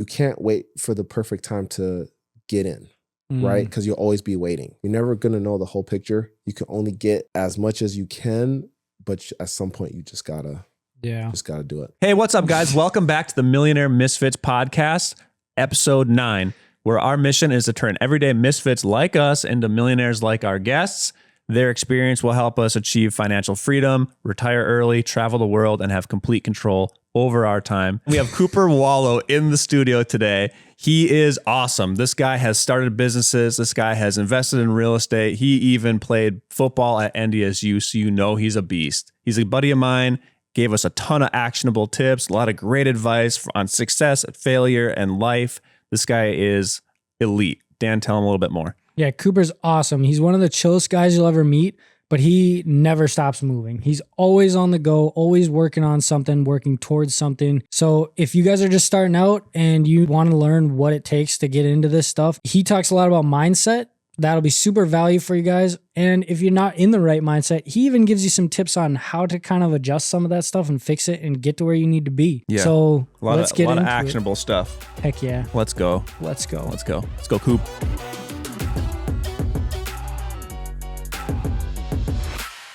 can't wait for the perfect time to get in. Right? Because you'll always be waiting. You're never going to know the whole picture. You can only get as much as you can, but at some point you just gotta do it. Hey, what's up, guys? Welcome back to the Millionaire Misfits podcast, episode 9, where our mission is to turn everyday misfits like us into millionaires like our guests. Their experience will help us achieve financial freedom, retire early, travel the world, and have complete control over our time. We have Cooper Wahlo in the studio today. He is awesome. This guy has started businesses. This guy has invested in real estate. He even played football at NDSU, so you know he's a beast. He's a buddy of mine, gave us a ton of actionable tips, a lot of great advice on success, failure, and life. This guy is elite. Dan, tell him a little bit more. Yeah, Cooper's awesome. He's one of the chillest guys you'll ever meet, but he never stops moving. He's always on the go, always working on something, working towards something. So if you guys are just starting out and you want to learn what it takes to get into this stuff, he talks a lot about mindset. That'll be super value for you guys. And if you're not in the right mindset, he even gives you some tips on how to kind of adjust some of that stuff and fix it and get to where you need to be. Yeah. So let's get into a lot of actionable stuff. Heck yeah. Let's go. Let's go. Let's go. Let's go, Coop.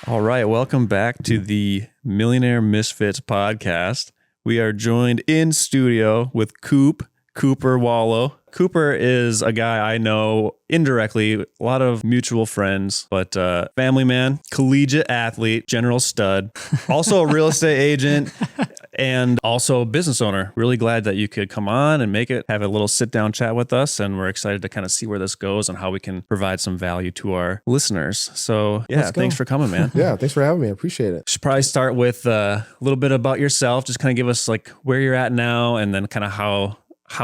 All right, welcome back to the Millionaire Misfits podcast. We are joined in studio with Cooper Wahlo. Cooper is a guy I know indirectly, a lot of mutual friends, but family man, collegiate athlete, general stud, also a real estate agent, and also a business owner. Really glad that you could come on and have a little sit down chat with us. And we're excited to kind of see where this goes and how we can provide some value to our listeners. So yeah, thanks for coming, man. Yeah, thanks for having me. I appreciate it. Should probably start with a little bit about yourself. Just kind of give us like where you're at now and then kind of how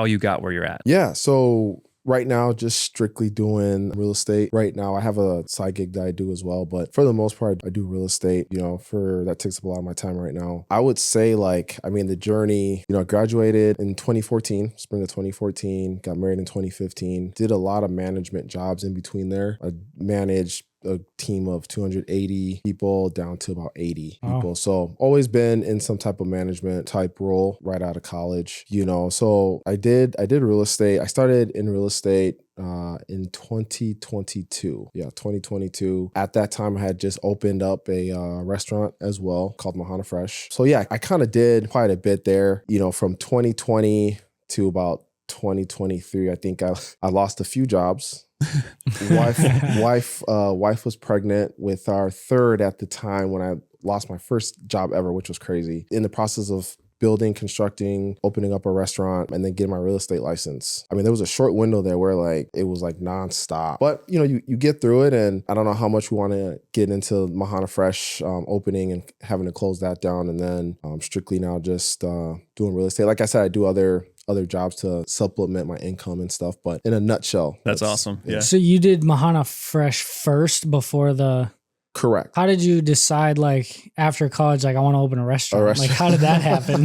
you got where you're at. Yeah. So right now, just strictly doing real estate. Right now, I have a side gig that I do as well. But for the most part, I do real estate, that takes up a lot of my time right now. I would say the journey, I graduated in 2014, spring of 2014, got married in 2015, did a lot of management jobs in between there. I managed a team of 280 people down to about 80 people. So always been in some type of management type role right out of college, so I did real estate. I started in real estate in 2022. Yeah, 2022. At that time, I had just opened up a restaurant as well called Mahana Fresh. So yeah, I kind of did quite a bit there, from 2020 to about 2023. I think I lost a few jobs. Wife was pregnant with our third at the time when I lost my first job ever, which was crazy. In the process of building, constructing, opening up a restaurant, and then getting my real estate license. I mean, there was a short window there where it was nonstop. But you get through it, and I don't know how much we want to get into Mahana Fresh opening and having to close that down, and then strictly now just doing real estate. Like I said, I do other jobs to supplement my income and stuff. But in a nutshell, that's awesome. Yeah. So you did Mahana Fresh first before the... Correct. How did you decide, after college, I want to open a restaurant? How did that happen?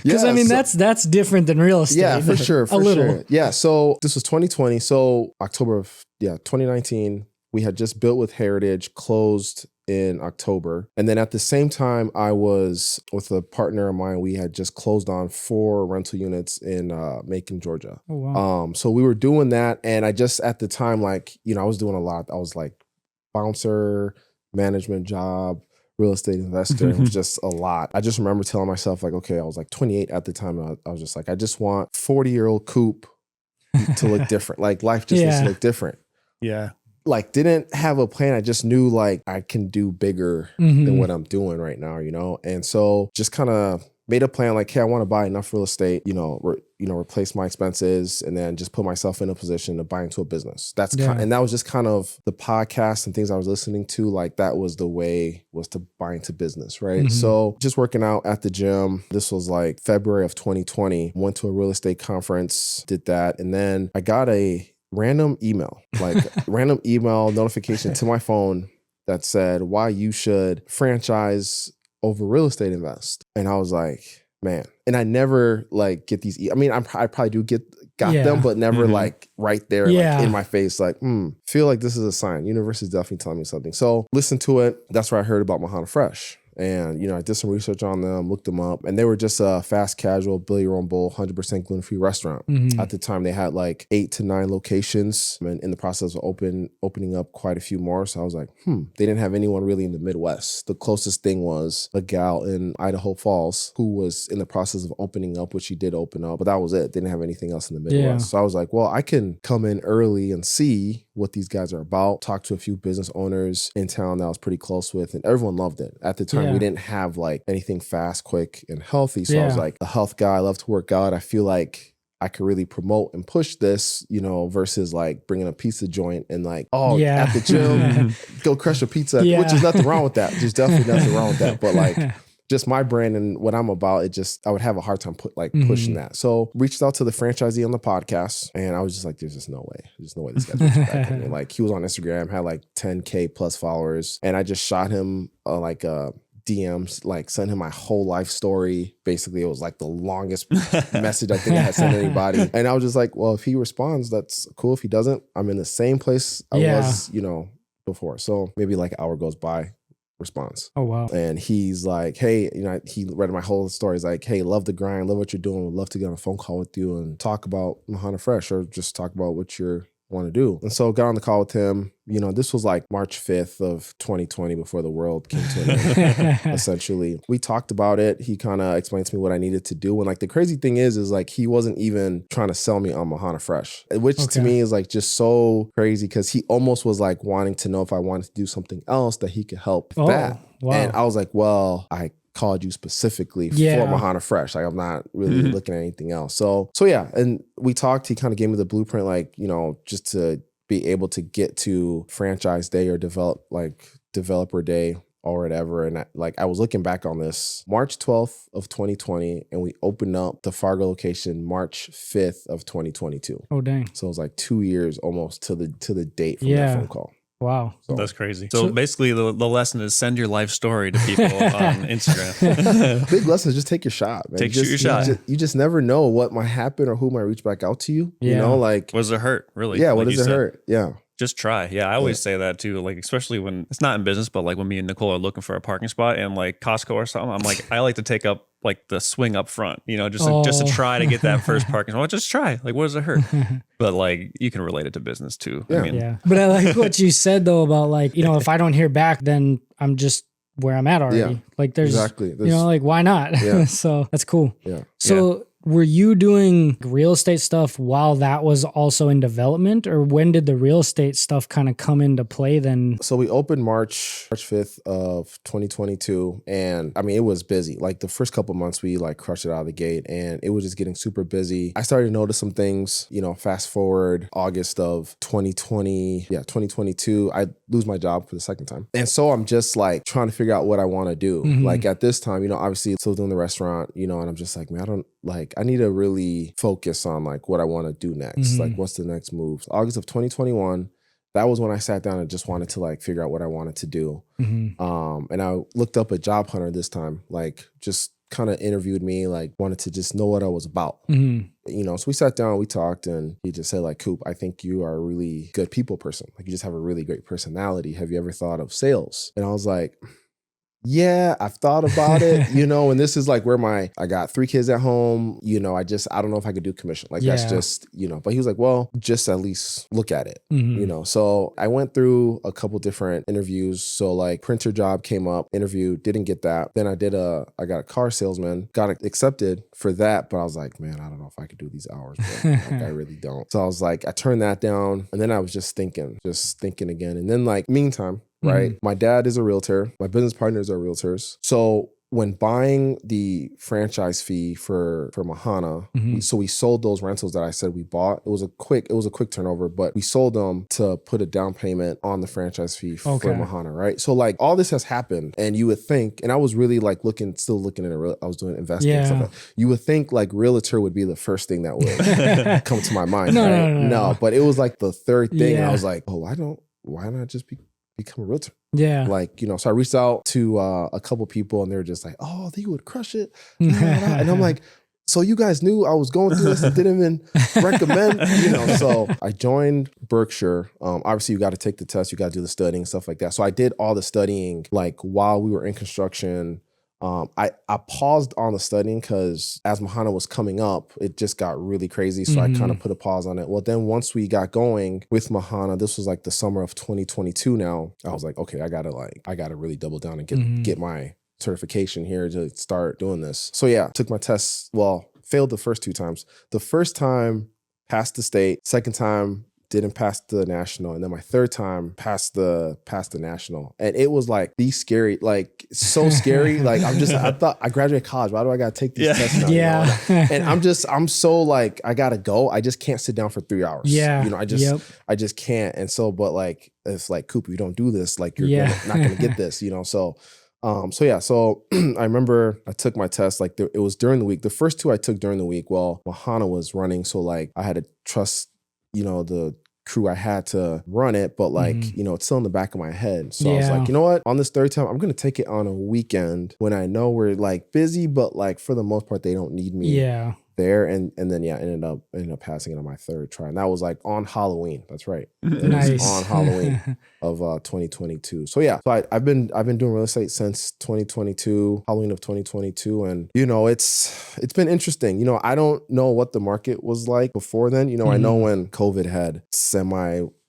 Because that's different than real estate. Yeah, for sure. A little. Sure. Yeah. So this was 2020. So October of 2019, we had just built with Heritage, closed in October. And then at the same time, I was with a partner of mine. We had just closed on 4 rental units in Macon, Georgia. Oh, wow. So we were doing that. And I just, at the time, I was doing a lot. I was bouncer, management job, real estate investor. It was just a lot. I just remember telling myself okay, I was 28 at the time. And I was just I just want 40-year-old Coop to look different. Life just needs to look different. Yeah. Didn't have a plan. I just knew I can do bigger than what I'm doing right now, And so just kind of made a plan hey, I want to buy enough real estate, replace my expenses and then just put myself in a position to buy into a business. And that was just kind of the podcast and things I was listening to. That was the way, was to buy into business, right? So just working out at the gym. This was February of 2020. Went to a real estate conference, did that. And then I got a random email notification to my phone that said why you should franchise over real estate invest. And I was man, and I never get these. I probably do got them, but never right there in my face. Feel like this is a sign. Universe is definitely telling me something. So listen to it. That's where I heard about Mahana Fresh. And, I did some research on them, looked them up, and they were just a fast casual, build your own bowl, 100% gluten-free restaurant. At the time, they had like 8 to 9 locations and in the process of opening up quite a few more. So I was like, they didn't have anyone really in the Midwest. The closest thing was a gal in Idaho Falls who was in the process of opening up, which she did open up, but that was it. They didn't have anything else in the Midwest. So I was like, well, I can come in early and see what these guys are about, talk to a few business owners in town that I was pretty close with, and everyone loved it. At the time, we didn't have like anything fast, quick, and healthy. So I was like, a health guy, I love to work out. I feel like I could really promote and push this, versus like bringing a pizza joint and like, at the gym, go crush a pizza, which is nothing wrong with that. There's definitely nothing wrong with that. But like, just my brand and what I'm about, I would have a hard time pushing that. So reached out to the franchisee on the podcast, and I was just like, there's just no way. There's no way this guy's reaching back to me. Like, he was on Instagram, had like 10K plus followers, and I just shot him DMs, like sent him my whole life story. Basically, it was like the longest message I think I had sent anybody. And I was just like, well, if he responds, that's cool. If he doesn't, I'm in the same place I was, before. So maybe like an hour goes by, response. Oh, wow. And he's like, hey, he read my whole story. He's like, hey, love the grind, love what you're doing. Would love to get on a phone call with you and talk about Mahana Fresh, or just talk about what you're want to do. And so got on the call with him. This was like March 5th of 2020, before the world came to an end, essentially. We talked about it. He kind of explained to me what I needed to do. And like the crazy thing is like he wasn't even trying to sell me on Mahana Fresh, which to me is like just so crazy, because he almost was like wanting to know if I wanted to do something else that he could help that. Wow. And I was like, well, I called you specifically for Mahana Fresh. Like, I'm not really looking at anything else. So yeah. And we talked, he kind of gave me the blueprint, like, just to be able to get to franchise day or developer day or whatever. And I was looking back on this March 12th of 2020, and we opened up the Fargo location March 5th of 2022. Oh, dang. So it was like 2 years almost to the date from that phone call. Wow. So, that's crazy. So basically the lesson is send your life story to people on Instagram. Big lesson is just take your shot, man. Shoot your shot. You just never know what might happen or who might reach back out to you. Like, what does it hurt, really? Yeah, what does it hurt? Yeah. Just try. Yeah, I always say that too. Like, especially when it's not in business, but like when me and Nicole are looking for a parking spot in like Costco or something, I'm like, I like to take up like the swing up front, just to try to get that first parking spot. Just try. Like, what does it hurt? But like, you can relate it to business too. Yeah. But I like what you said though about like, if I don't hear back, then I'm just where I'm at already. Yeah. Like there's, like why not? Yeah. So that's cool. Yeah. So were you doing real estate stuff while that was also in development, or when did the real estate stuff kind of come into play then? So we opened March 5th of 2022. And I mean, it was busy. Like the first couple months, we like crushed it out of the gate, and it was just getting super busy. I started to notice some things, fast forward August of 2022, I lose my job for the second time. And so I'm just like trying to figure out what I want to do. Like at this time, obviously still doing the restaurant, and I'm just like, man, I need to really focus on like what I want to do next. Like, what's the next move? So August of 2021, that was when I sat down and just wanted to like figure out what I wanted to do. And I looked up a job hunter this time, like just kind of interviewed me, like wanted to just know what I was about. So we sat down, we talked, and he just said like, Coop, I think you are a really good people person. Like, you just have a really great personality. Have you ever thought of sales? And I was like, yeah, I've thought about it, and this is like where I got 3 kids at home, I don't know if I could do commission. Like, that's just, but he was like, well, just at least look at it, So I went through a couple different interviews. So like printer job came up, interviewed, didn't get that. Then I got a car salesman, got accepted for that. But I was like, man, I don't know if I could do these hours, bro. Like, I really don't. So I was like, I turned that down. And then I was just thinking again. And then like meantime, right? My dad is a realtor. My business partners are realtors. So when buying the franchise fee for Mahana, we sold those rentals that I said we bought. It was a quick turnover, but we sold them to put a down payment on the franchise fee for Mahana, right? So like all this has happened, and you would think, and I was really like still looking at I was doing investing and stuff like that. You would think like realtor would be the first thing that would come to my mind. No, but it was like the third thing, and I was like, oh, why not just become a realtor? Yeah. Like, so I reached out to a couple people, and they were just like, oh, they would crush it. And I'm like, so you guys knew I was going through this and didn't even recommend, so I joined Berkshire. Obviously you got to take the test, you got to do the studying, stuff like that. So I did all the studying like while we were in construction. I paused on the studying because as Mahana was coming up, it just got really crazy. So I kind of put a pause on it. Well, then once we got going with Mahana, this was like the summer of 2022 now, I was like, okay, I gotta really double down and get my certification here to start doing this. So yeah, took my tests. Well, failed the first 2 times. The first time passed the state, second time didn't pass the national, and then my third time passed the national. And it was like so scary. Like I thought I graduated college. Why do I gotta take these tests now? Yeah. And I'm so like, I gotta go. I just can't sit down for 3 hours. Yeah. I just can't. And so, but like, it's like, Cooper, you don't do this. Like you're not gonna get this, So I remember I took my test, like it was during the week. The first 2 I took during the week. Well, Mahana was running. So like I had to trust, the crew I had to run it, but like, it's still in the back of my head. So I was like, you know what? On this third time, I'm going to take it on a weekend when I know we're like busy, but like for the most part, they don't need me there. And then, ended up passing it on my third try. And that was like on Halloween. That's right. Nice. On Halloween of 2022. So yeah, so I've been doing real estate since 2022, Halloween of 2022. And, it's been interesting. I don't know what the market was like before then. I know when COVID had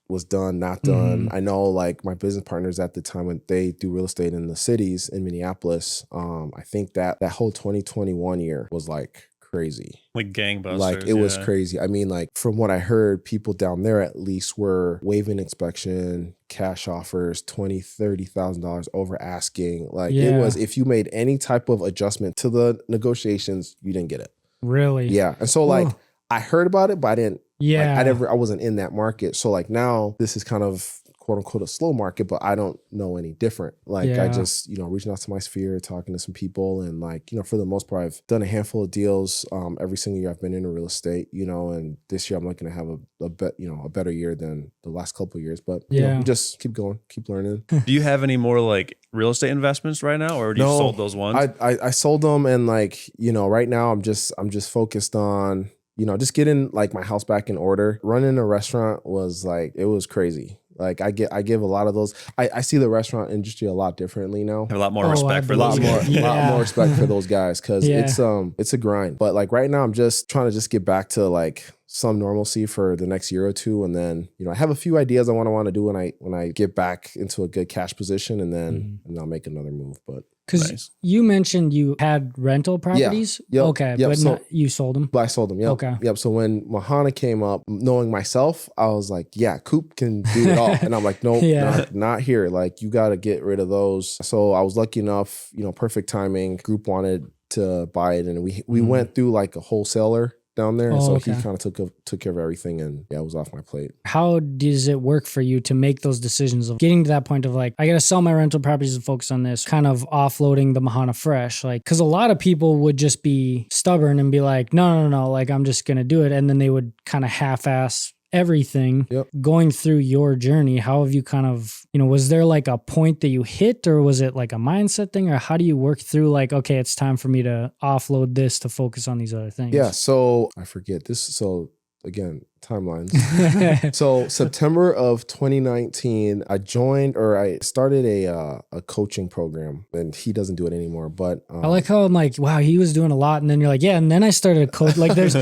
was done, not done. I know like my business partners at the time when they do real estate in the cities in Minneapolis, I think that whole 2021 year was like crazy. Like gangbusters. Like it was crazy. I mean, like from what I heard, people down there at least were waiving inspection, cash offers, $20,000, $30,000 over asking. Like it was, if you made any type of adjustment to the negotiations, you didn't get it. Really? Yeah. And so like I heard about it, but I didn't. Yeah. I wasn't in that market. So like now this is kind of quote unquote a slow market, but I don't know any different. Like I just, reaching out to my sphere, talking to some people, and like, for the most part, I've done a handful of deals every single year I've been in real estate, and this year I'm looking to have a better year than the last couple of years. But just keep going, keep learning. Do you have any more like real estate investments right now, or you sold those ones? I sold them, and like, right now I'm just focused on just getting like my house back in order. Running a restaurant was like, it was crazy. Like I give a lot of those. I see the restaurant industry a lot differently now. Have a lot more respect for those guys. A lot more respect for those guys because it's a grind. But like right now I'm just trying to just get back to like some normalcy for the next year or two. And then, I have a few ideas I want to do when I get back into a good cash position, and then and I'll make another move. But because you mentioned you had rental properties. Yeah. Yep. Okay. Yep. But you sold them. But I sold them. Yep. Okay. Yep. So when Mahana came up, knowing myself, I was like, yeah, Coop can do it all. And I'm like, nope, not here. Like you got to get rid of those. So I was lucky enough, perfect timing. Group wanted to buy it, and we went through like a wholesaler down there. And so he kind of took care of everything, and it was off my plate. How does it work for you to make those decisions of getting to that point of like, I got to sell my rental properties and focus on this, kind of offloading the Mahana Fresh? Like, because a lot of people would just be stubborn and be like, no, like I'm just going to do it. And then they would kind of half-ass everything. Going through your journey, how have you kind of, was there like a point that you hit, or was it like a mindset thing, or how do you work through like, okay, it's time for me to offload this to focus on these other things? Yeah. So I forget this. So again, timelines. So September of 2019, I started a coaching program, and he doesn't do it anymore. But I like how I'm like, wow, he was doing a lot, and then you're like, yeah, and then I started a coach. Like, there's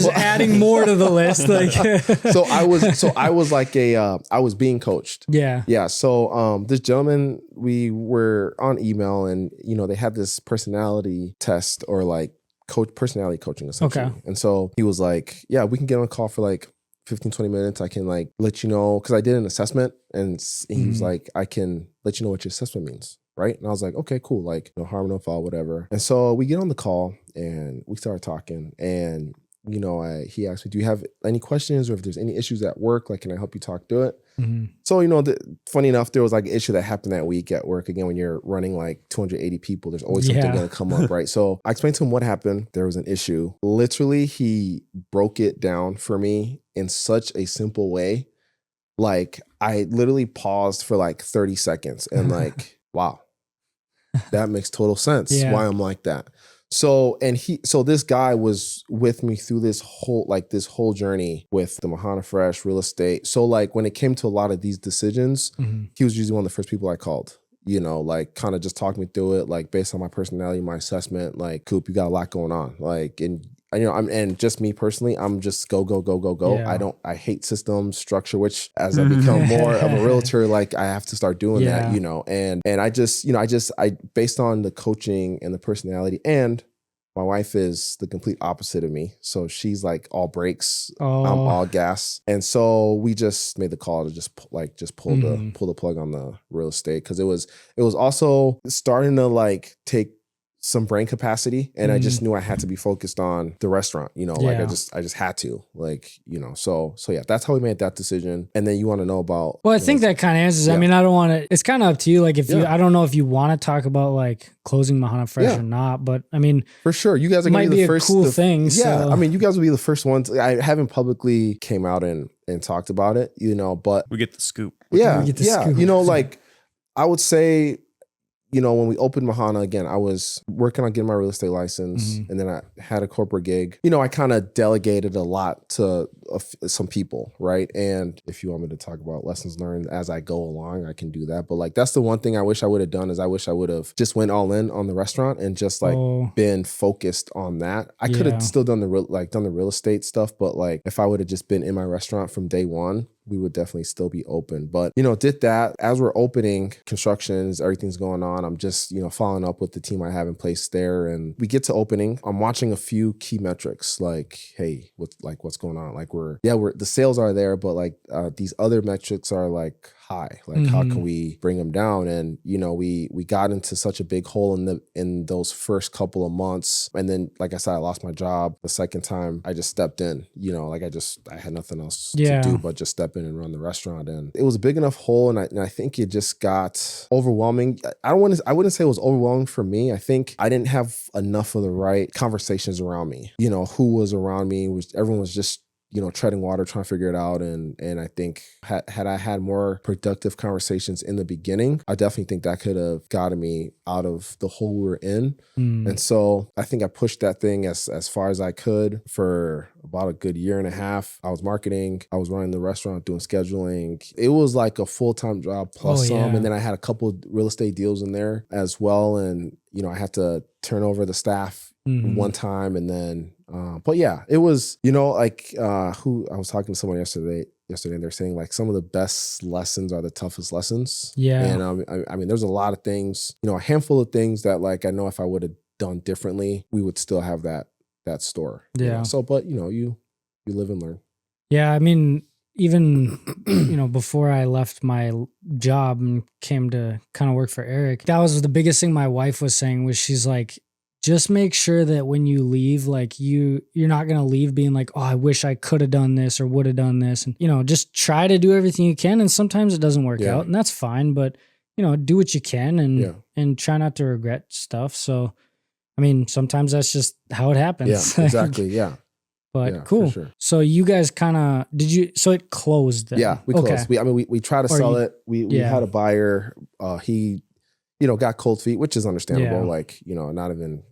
adding more to the list. Like, so I was like I was being coached. Yeah. So this gentleman, we were on email, and they had this personality test, or like personality coaching essentially. Okay. And so he was like, yeah, we can get on a call for like 15, 20 minutes. I can like let you know, because I did an assessment, and he was like, I can let you know what your assessment means. Right. And I was like, okay, cool. Like no harm, no foul, whatever. And so we get on the call and we started talking, and he asked me, do you have any questions, or if there's any issues at work, like, can I help you talk through it? So, funny enough, there was like an issue that happened that week at work. Again, when you're running like 280 people, there's always something going to come up, right? So I explained to him what happened. There was an issue. Literally, he broke it down for me in such a simple way. Like I literally paused for like 30 seconds and like, wow, that makes total sense why I'm like that. So this guy was with me through this whole journey with the Mahana Fresh real estate. So like when it came to a lot of these decisions, he was usually one of the first people I called. You know, like kind of just talk me through it, like based on my personality, my assessment, like, Coop, you got a lot going on. Like, and you know, and just me personally, I'm just go. Yeah. I hate systems, structure, which as I become more of a realtor, like I have to start doing that, you know, and I just, you know, I based on the coaching and the personality, and my wife is the complete opposite of me. So she's like all brakes, I'm all gas. And so we just made the call to just pull the plug on the real estate. Cause it was also starting to like take some brain capacity, and I just knew I had to be focused on the restaurant, you know, like I just had to, like, you know, so yeah, that's how we made that decision. And then you want to know about, well, I think that kind of answers. I mean, I don't want to, it's kind of up to you. Like if you, I don't know if you want to talk about like closing Mahana Fresh or not, but I mean, for sure. You guys are might gonna be the first, a cool thing. Yeah. So. I mean, you guys will be the first ones. I haven't publicly came out and talked about it, you know, but we get the scoop. Scoop. You know, like I would say, you know, when we opened Mahana, again, I was working on getting my real estate license, and then I had a corporate gig. You know, I kind of delegated a lot to some people, right? And if you want me to talk about lessons learned as I go along, I can do that. But like, that's the one thing I wish I would have done, is I wish I would have just went all in on the restaurant and just like been focused on that. I could have still done the real estate stuff, but like if I would have just been in my restaurant from day one, we would definitely still be open. But, you know, did that. As we're opening, constructions, everything's going on, I'm just, you know, following up with the team I have in place there. And we get to opening. I'm watching a few key metrics, like, hey, what's going on? Like the sales are there, but like these other metrics are like high. Like how can we bring them down? And, you know, we got into such a big hole in those first couple of months. And then, like I said, I lost my job. The second time I just stepped in, you know, like I had nothing else to do but just step in and run the restaurant. And it was a big enough hole, and I think it just got overwhelming. I wouldn't say it was overwhelming for me. I think I didn't have enough of the right conversations around me. You know, who was around me, everyone was just, you know, treading water, trying to figure it out. And I think had I had more productive conversations in the beginning, I definitely think that could have gotten me out of the hole we were in. And so I think I pushed that thing as far as I could for about a good year and a half. I was marketing, I was running the restaurant, doing scheduling. It was like a full-time job plus some. And then I had a couple of real estate deals in there as well. And, you know, I had to turn over the staff one time, and then but yeah, it was, you know, like who I was talking to someone yesterday and they're saying like some of the best lessons are the toughest lessons. And I mean, there's a lot of things, you know, a handful of things that like I know if I would have done differently, we would still have that store. You know? So, but you know, you live and learn. I mean, even you know, before I left my job and came to kind of work for Eric, that was the biggest thing my wife was saying, was she's like, just make sure that when you leave, like you're not going to leave being like, oh, I wish I could have done this or would have done this. And, you know, just try to do everything you can. And sometimes it doesn't work out, and that's fine, but you know, do what you can and try not to regret stuff. So, I mean, sometimes that's just how it happens. Yeah, exactly. But cool. Sure. So you guys kind of, so it closed then? Yeah, we closed. We tried to sell it. We had a buyer. He, you know, got cold feet, which is understandable. Like, you know, not even,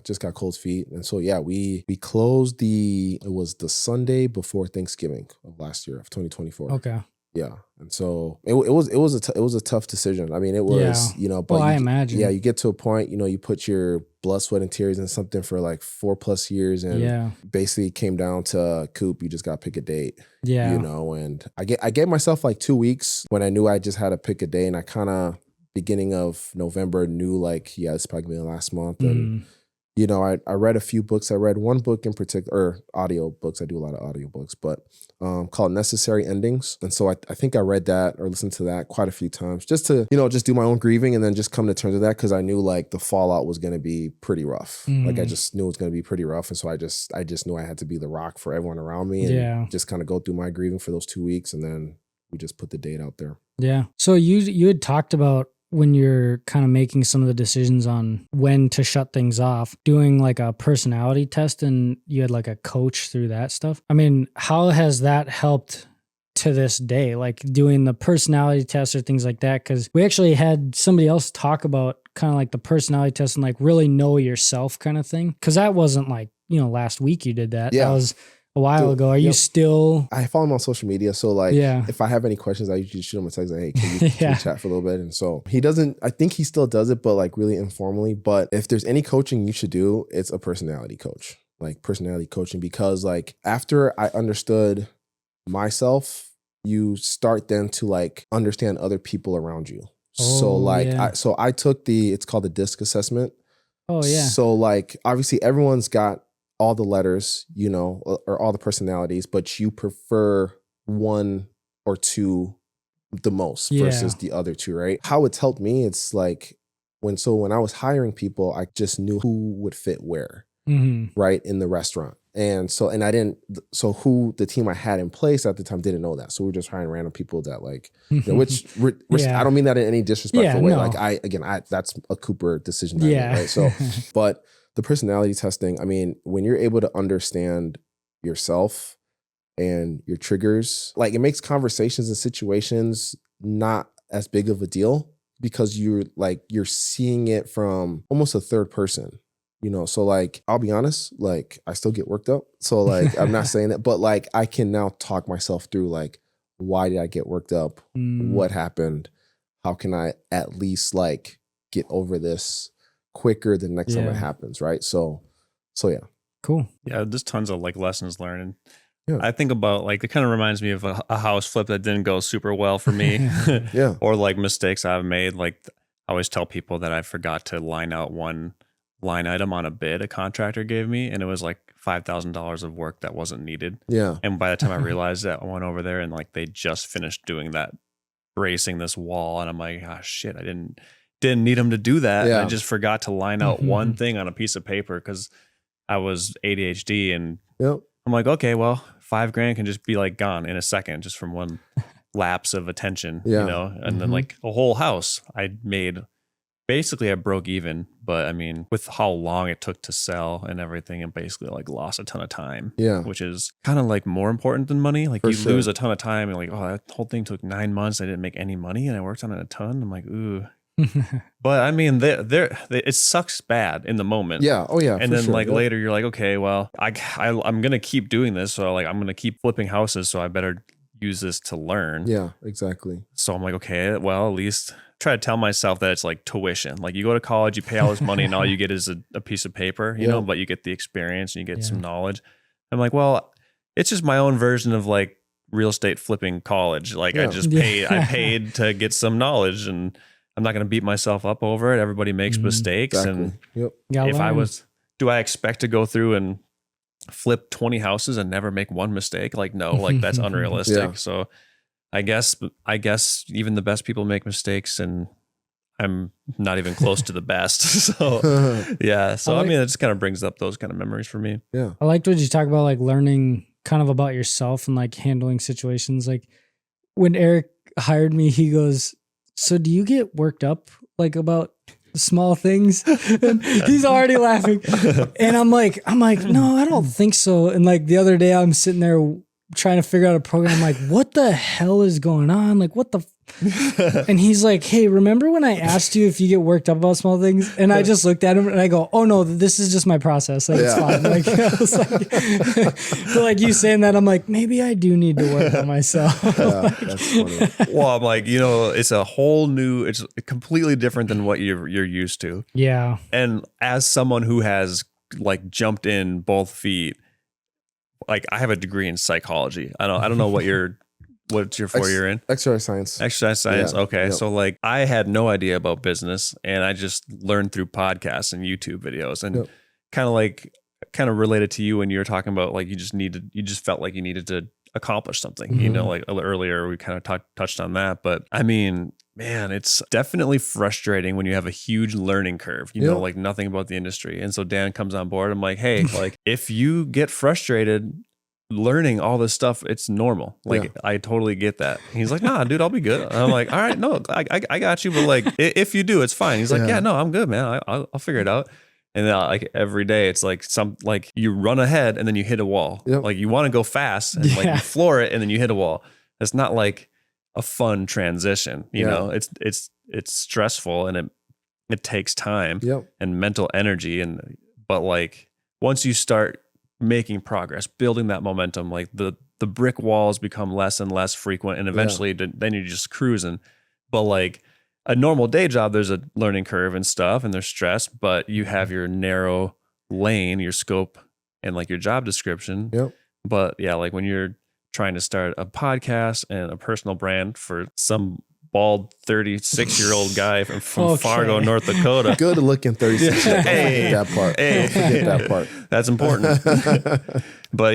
just got cold feet. And so, we closed it was the Sunday before Thanksgiving of last year of 2024. Okay. Yeah. And so it was a tough decision. I mean, it was, you know, but I imagine. You get to a point, you know, you put your blood, sweat, and tears in something for like 4+ years, and basically came down to Coop, you just got to pick a date. You know, and I gave myself like 2 weeks when I knew I just had to pick a day, and I kind of beginning of November knew like, it's probably gonna be the last month. And you know, I read a few books. I read one book in particular, or audio books. I do a lot of audio books, but called Necessary Endings. And so I think I read that or listened to that quite a few times just to, you know, just do my own grieving and then just come to terms with that, because I knew like the fallout was going to be pretty rough. Like I just knew it was going to be pretty rough. And so I just knew I had to be the rock for everyone around me and just kind of go through my grieving for those 2 weeks. And then we just put the date out there. Yeah. So you had talked about, when you're kind of making some of the decisions on when to shut things off, doing like a personality test, and you had like a coach through that stuff. I mean, how has that helped to this day, like doing the personality test or things like that. Cause we actually had somebody else talk about kind of like the personality test and like really know yourself kind of thing. Cause that wasn't like, last week you did that. Yeah. That was a while ago. Are you still? I follow him on social media. So like, if I have any questions, I usually shoot him a text like, hey, can we chat for a little bit? And so he doesn't, I think he still does it, but like really informally. But if there's any coaching you should do, it's a personality coach, like personality coaching, because like after I understood myself, you start then to like understand other people around you. So like, I took it's called the DISC assessment. Oh yeah. So like, obviously everyone's got all the letters, or all the personalities, but you prefer one or two the most versus the other two, right? How it's helped me, it's like when I was hiring people, I just knew who would fit where, right, in the restaurant. And so who the team I had in place at the time didn't know that. So we were just hiring random people that like, which I don't mean that in any disrespectful way. No. Like that's a Cooper decision. Right. So, but the personality testing, I mean, when you're able to understand yourself and your triggers, like it makes conversations and situations not as big of a deal because you're seeing it from almost a third person. So like, I'll be honest, like I still get worked up. So like, I'm not saying that, but like, I can now talk myself through like, why did I get worked up? What happened? How can I at least like get over this quicker the next time it happens? Right. So yeah. Cool. Yeah. There's tons of like lessons learned. Yeah. I think about like, it kind of reminds me of a house flip that didn't go super well for me. Or like mistakes I've made. Like I always tell people that I forgot to line out one line item on a bid a contractor gave me, and it was like $5,000 of work that wasn't needed. Yeah. And by the time I realized that, I went over there and like they just finished doing that, bracing this wall, and I'm like, oh shit, I didn't need him to do that. Yeah. I just forgot to line out one thing on a piece of paper because I was ADHD, and I'm like, okay, well, $5,000 can just be like gone in a second just from one lapse of attention, and then like a whole house I made. Basically, I broke even, but I mean, with how long it took to sell and everything, and basically like lost a ton of time. Yeah, which is kind of like more important than money. Like you lose a ton of time, and like, oh, that whole thing took 9 months. I didn't make any money, and I worked on it a ton. I'm like, ooh. But I mean, it sucks bad in the moment. Yeah. Oh yeah. And then like later, you're like, okay, well, I'm gonna keep doing this, so like I'm gonna keep flipping houses, so I better use this to learn. Yeah. Exactly. So I'm like, okay, well, at least try to tell myself that it's like tuition. Like you go to college, you pay all this money, and all you get is a piece of paper, you know, but you get the experience and you get some knowledge. I'm like, well, it's just my own version of like real estate flipping college. Like I just I paid to get some knowledge, and I'm not going to beat myself up over it. Everybody makes mistakes. Exactly. And do I expect to go through and flip 20 houses and never make one mistake? Like, no, like that's unrealistic. So I guess even the best people make mistakes, and I'm not even close to the best. So yeah. So I mean, it just kind of brings up those kind of memories for me. Yeah. I liked what you talk about, like learning kind of about yourself and like handling situations. Like when Eric hired me, he goes, so do you get worked up like about small things? And he's already laughing. And I'm like, no, I don't think so. And like the other day I'm sitting there trying to figure out a program. I'm like, what the hell is going on? Like, what the and he's like, hey, remember when I asked you if you get worked up about small things? And I just looked at him and I go, oh no, this is just my process. Like, it's fine. Like, I was like, but like you saying that, I'm like, maybe I do need to work on myself. That's funny. Well, I'm like, it's it's completely different than what you're used to. Yeah. And as someone who has like jumped in both feet, like I have a degree in psychology. I don't know what's your 4-year in? Exercise science. Exercise science. Yeah. Okay. Yep. So like I had no idea about business, and I just learned through podcasts and YouTube videos, and kind of related to you when you were talking about like you just felt like you needed to accomplish something, like earlier we kind of touched on that. But I mean, man, it's definitely frustrating when you have a huge learning curve, you know, like nothing about the industry. And so Dan comes on board. I'm like, hey, like if you get frustrated learning all this stuff, it's normal. Like I totally get that. He's like, nah, dude, I'll be good. And I'm like, all right, no, I got you. But like, if you do, it's fine. He's like, yeah, no, I'm good, man. I'll figure it out. And then like every day it's like you run ahead and then you hit a wall. Yep. Like you want to go fast and like you floor it and then you hit a wall. it's not like a fun transition, you know. It's stressful, and it takes time and mental energy, but like once you start making progress, building that momentum, like the brick walls become less and less frequent, and eventually then you're just cruising. But like a normal day job, there's a learning curve and stuff, and there's stress, but you have your narrow lane, your scope, and like your job description. But yeah, like when you're trying to start a podcast and a personal brand for some bald 36-year-old guy from Fargo, North Dakota. Good looking 36. Don't forget that part. Don't forget that part. That's important. But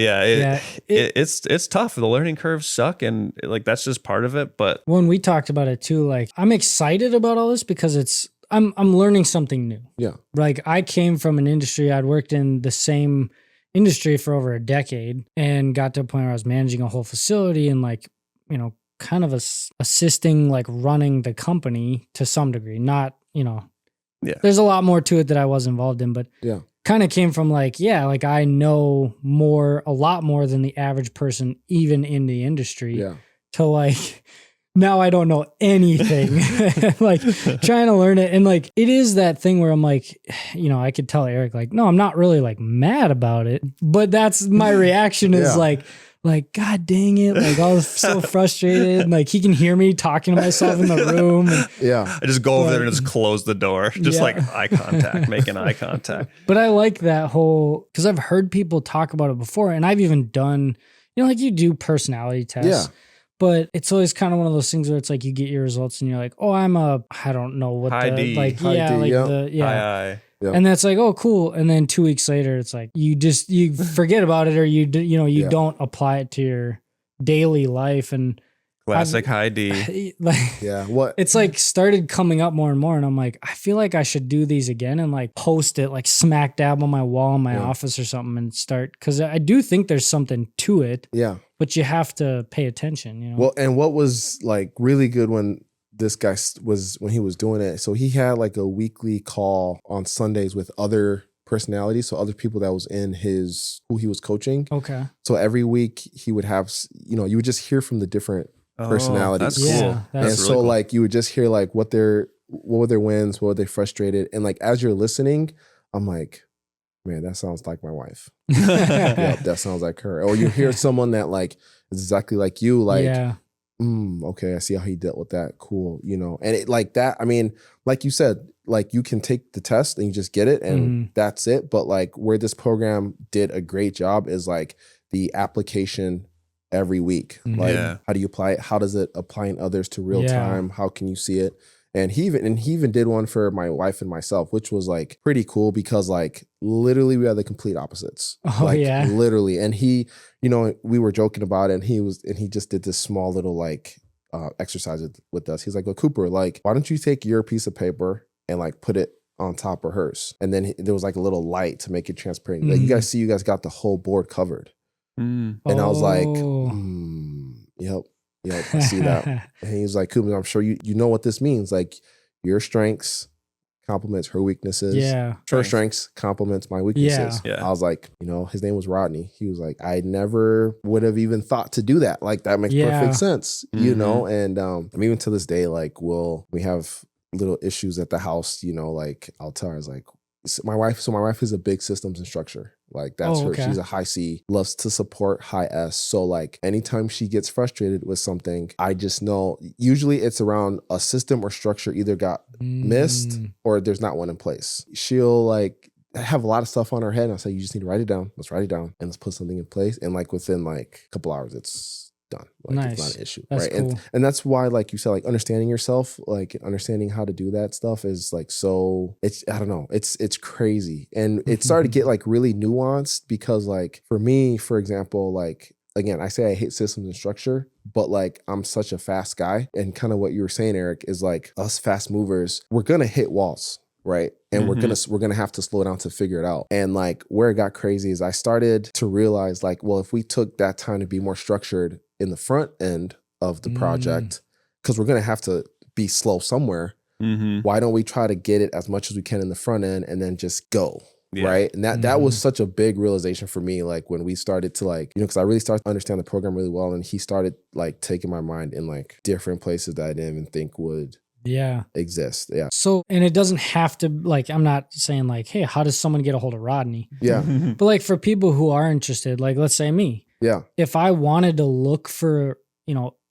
it's tough. The learning curves suck, and like that's just part of it. But when we talked about it too, like I'm excited about all this because I'm learning something new. Yeah. Like I came from an industry, I'd worked in the same industry for over a decade and got to a point where I was managing a whole facility and like, you know, kind of assisting, like running the company to some degree. Not, you know, there's a lot more to it that I was involved in, but kind of came from like, like I know a lot more than the average person, even in the industry, to like, now I don't know anything, like trying to learn it. And like, it is that thing where I'm like, you know, I could tell Eric like, no, I'm not really like mad about it, but that's my reaction is like, God dang it. Like I was so frustrated. Like he can hear me talking to myself in the room. And, I just go over there and just close the door. Just like eye contact, making eye contact. But I like that whole, cause I've heard people talk about it before, and I've even done, you know, like you do personality tests. But it's always kind of one of those things where it's like you get your results and you're like, oh, I don't know what high D. like, high D, high. And that's like, oh, cool. And then 2 weeks later, it's like you forget about it, or you don't apply it to your daily life. And classic high D. What? It's like started coming up more and more, and I'm like, I feel like I should do these again and like post it like smack dab on my wall in my office or something and start, because I do think there's something to it. But you have to pay attention, you know. Well, and what was like really good when this guy when he was doing it, so he had like a weekly call on Sundays with other personalities, so other people that was in who he was coaching. Okay. So every week he would have, you know, you would just hear from the different personalities. That's cool. That's and so cool. Like you would just hear like what were their wins, what were they frustrated, and like as you're listening, I'm like, man, that sounds like my wife. That sounds like her. Or you hear someone that like is exactly like you, like, okay, I see how he dealt with that. Cool, you know. And it like that, I mean, like you said, like you can take the test and you just get it and that's it. But like where this program did a great job is like the application every week. Like how do you apply it? How does it apply in others to real time? How can you see it? And he even did one for my wife and myself, which was like pretty cool because like literally we are the complete opposites. Literally. And he, you know, we were joking about it, and he just did this small little like exercise with us. He's like, well, Cooper, like, why don't you take your piece of paper and like put it on top of hers? And then there was like a little light to make it transparent. Like you guys got the whole board covered. And I was like, yep, I see that. And he's like, Cooper, I'm sure you know what this means. Like your strengths complements her weaknesses. Her strengths complements my weaknesses. I was like, you know, his name was Rodney. He was like, I never would have even thought to do that. Like that makes perfect sense, you know? And even to this day, like we have little issues at the house, you know, like I'll tell her, I was like, my wife is a big systems and structure. Like that's her. She's a high C, loves to support high S. So like anytime she gets frustrated with something, I just know usually it's around a system or structure either got missed or there's not one in place. She'll like have a lot of stuff on her head and I'll say, you just need to write it down. Let's write it down and let's put something in place. And like within like a couple hours, it's done. Like it's not an issue. That's right. Cool. And that's why, like you said, like understanding yourself, like understanding how to do that stuff is like, so it's, I don't know, it's crazy. And it started to get like really nuanced because like for me, for example, like, again, I say I hate systems and structure, but like I'm such a fast guy. And kind of what you were saying, Eric, is like us fast movers, we're going to hit walls. Right. And we're gonna have to slow down to figure it out. And like where it got crazy is I started to realize like, well, if we took that time to be more structured in the front end of the project, because we're gonna have to be slow somewhere, why don't we try to get it as much as we can in the front end and then just go? Yeah. Right. And that was such a big realization for me. Like when we started to like, because I really started to understand the program really well. And he started like taking my mind in like different places that I didn't even think would exist. Yeah. So, and it doesn't have to, like, I'm not saying like, hey, how does someone get a hold of Rodney? Yeah. But like for people who are interested, like let's say me, if I wanted to look for,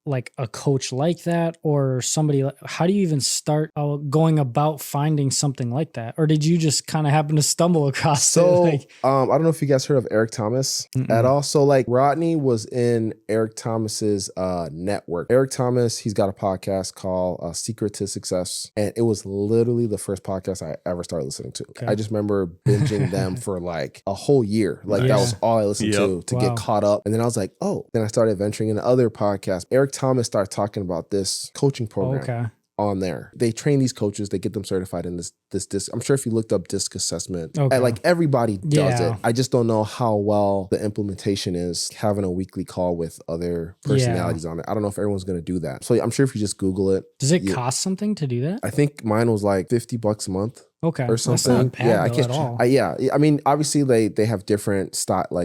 like a coach like that or somebody, how do you even start going about finding something like that? Or did you just kind of happen to stumble across it? Like, I don't know if you guys heard of Eric Thomas at all. So like Rodney was in Eric Thomas's network. Eric Thomas, he's got a podcast called Secret to Success. And it was literally the first podcast I ever started listening to. Okay. I just remember binging them for like a whole year. Like that was all I listened to get caught up. And then I was like, oh, then I started venturing into other podcasts. Eric Thomas started talking about this coaching program on there. They train these coaches, they get them certified in this disc. I'm sure if you looked up disc assessment, like everybody does it. I just don't know how well the implementation is having a weekly call with other personalities on it. I don't know if everyone's going to do that. So I'm sure if you just Google it. Does it cost something to do that? I think mine was like $50 a month. Okay. Or something. That's not bad I can't. At all. I mean, obviously they have different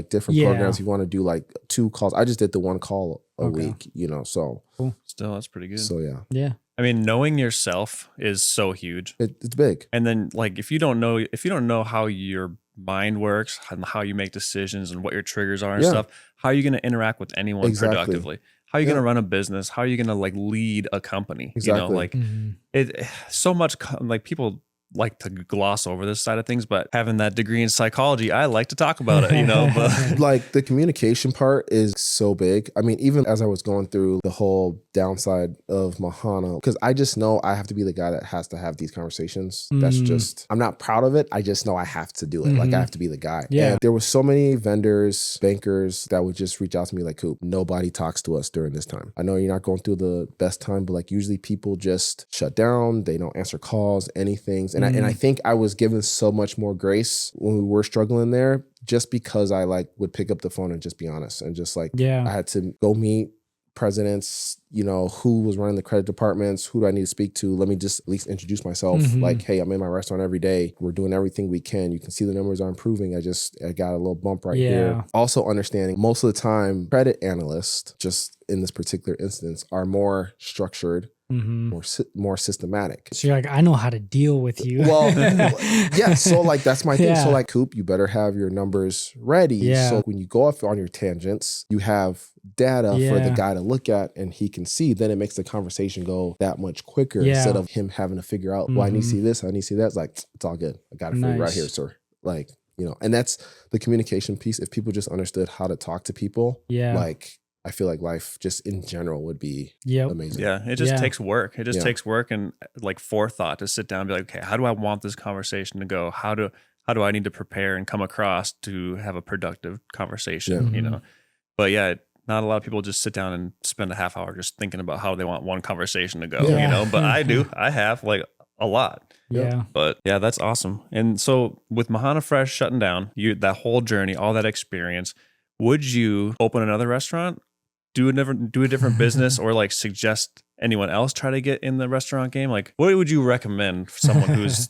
different programs. You want to do like 2 calls. I just did the 1 call a week, so cool. Still, that's pretty good. So yeah. I mean, knowing yourself is so huge. It's big. And then like if you don't know how your mind works and how you make decisions and what your triggers are and stuff, how are you going to interact with anyone productively? How are you going to run a business? How are you going to like lead a company? Exactly. It so much like people like to gloss over this side of things, but having that degree in psychology, I like to talk about it, but like the communication part is so big. I mean, even as I was going through the whole downside of Mahana, because I just know I have to be the guy that has to have these conversations. That's just, I'm not proud of it. I just know I have to do it. Like I have to be the guy. Yeah. And there were so many vendors, bankers that would just reach out to me like, Coop, nobody talks to us during this time. I know you're not going through the best time, but like usually people just shut down. They don't answer calls, anything. And I think I was given so much more grace when we were struggling there, just because I like would pick up the phone and just be honest and just like, I had to go meet presidents, who was running the credit departments, who do I need to speak to? Let me just at least introduce myself. Like, hey, I'm in my restaurant every day. We're doing everything we can. You can see the numbers are improving. I got a little bump right here. Also understanding most of the time, credit analysts, just in this particular instance, are more structured, more systematic. So you're like, I know how to deal with you. Well, yeah. So like, that's my thing. So like, Coop, you better have your numbers ready. So when you go off on your tangents, you have data for the guy to look at and he can see. Then it makes the conversation go that much quicker instead of him having to figure out, well, I need to see this, I need to see that. It's like, it's all good. I got it for you right here, sir. Like, and that's the communication piece. If people just understood how to talk to people, like, I feel like life just in general would be amazing. Yeah, it just takes work. It just takes work and like forethought to sit down and be like, okay, how do I want this conversation to go? How do I need to prepare and come across to have a productive conversation, But not a lot of people just sit down and spend a half hour just thinking about how they want one conversation to go, but I do. I have like a lot. But yeah, that's awesome. And so with Mahana Fresh shutting down, that whole journey, all that experience, would you open another restaurant? Do a different business, or like suggest anyone else try to get in the restaurant game? Like, what would you recommend for someone who's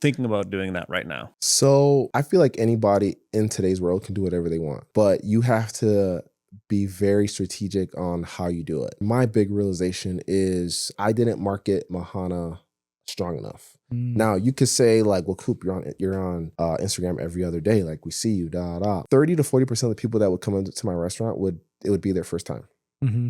thinking about doing that right now? So I feel like anybody in today's world can do whatever they want, but you have to be very strategic on how you do it. My big realization is I didn't market Mahana strong enough. Now you could say like, well, Coop, you're on Instagram every other day. Like we see you, 30 to 40% of the people that would come into my restaurant it would be their first time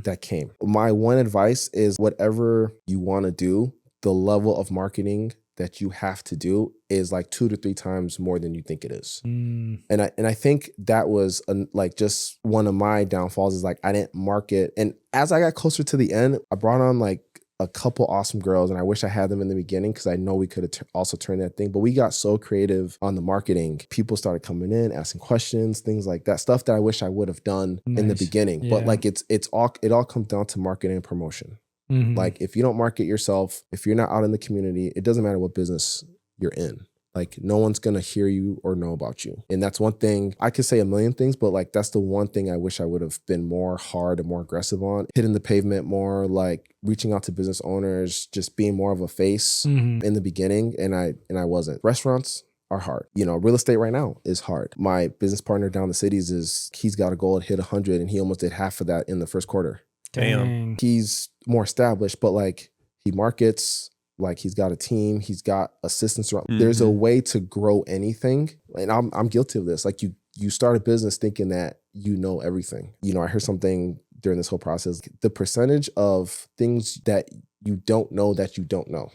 that came. My one advice is whatever you want to do, the level of marketing that you have to do is like 2 to 3 times more than you think it is. And I think that was like just one of my downfalls is like, I didn't market. And as I got closer to the end, I brought on like a couple awesome girls, and I wish I had them in the beginning because I know we could have also turned that thing. But we got so creative on the marketing. People started coming in, asking questions, things like that. Stuff that I wish I would have done in the beginning. But like it all comes down to marketing and promotion. Like if you don't market yourself, if you're not out in the community, it doesn't matter what business you're in. Like no one's going to hear you or know about you. And that's one thing. I could say a million things, but like that's the one thing I wish I would have been more hard and more aggressive on. Hitting the pavement more, like reaching out to business owners, just being more of a face in the beginning. And I wasn't. Restaurants are hard. You know, real estate right now is hard. My business partner down the cities he's got a goal to hit 100 and he almost did half of that in the first quarter. Dang. He's more established, but like he markets, like he's got a team, he's got assistants around. There's a way to grow anything. And I'm guilty of this. Like you start a business thinking that you know everything. You know, I heard something during this whole process, the percentage of things that you don't know that you don't know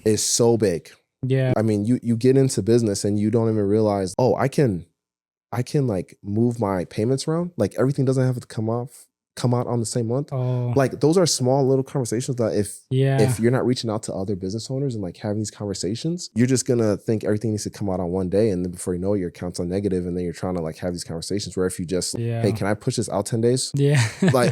is so big. Yeah. I mean, you get into business and you don't even realize, oh, I can like move my payments around. Like everything doesn't have to come out on the same month. Oh. Like those are small little conversations that if Yeah. you're not reaching out to other business owners and like having these conversations, you're just gonna think everything needs to come out on one day, and then before you know it, your account's on negative, and then you're trying to like have these conversations where if you just hey, can I push this out 10 days? Yeah.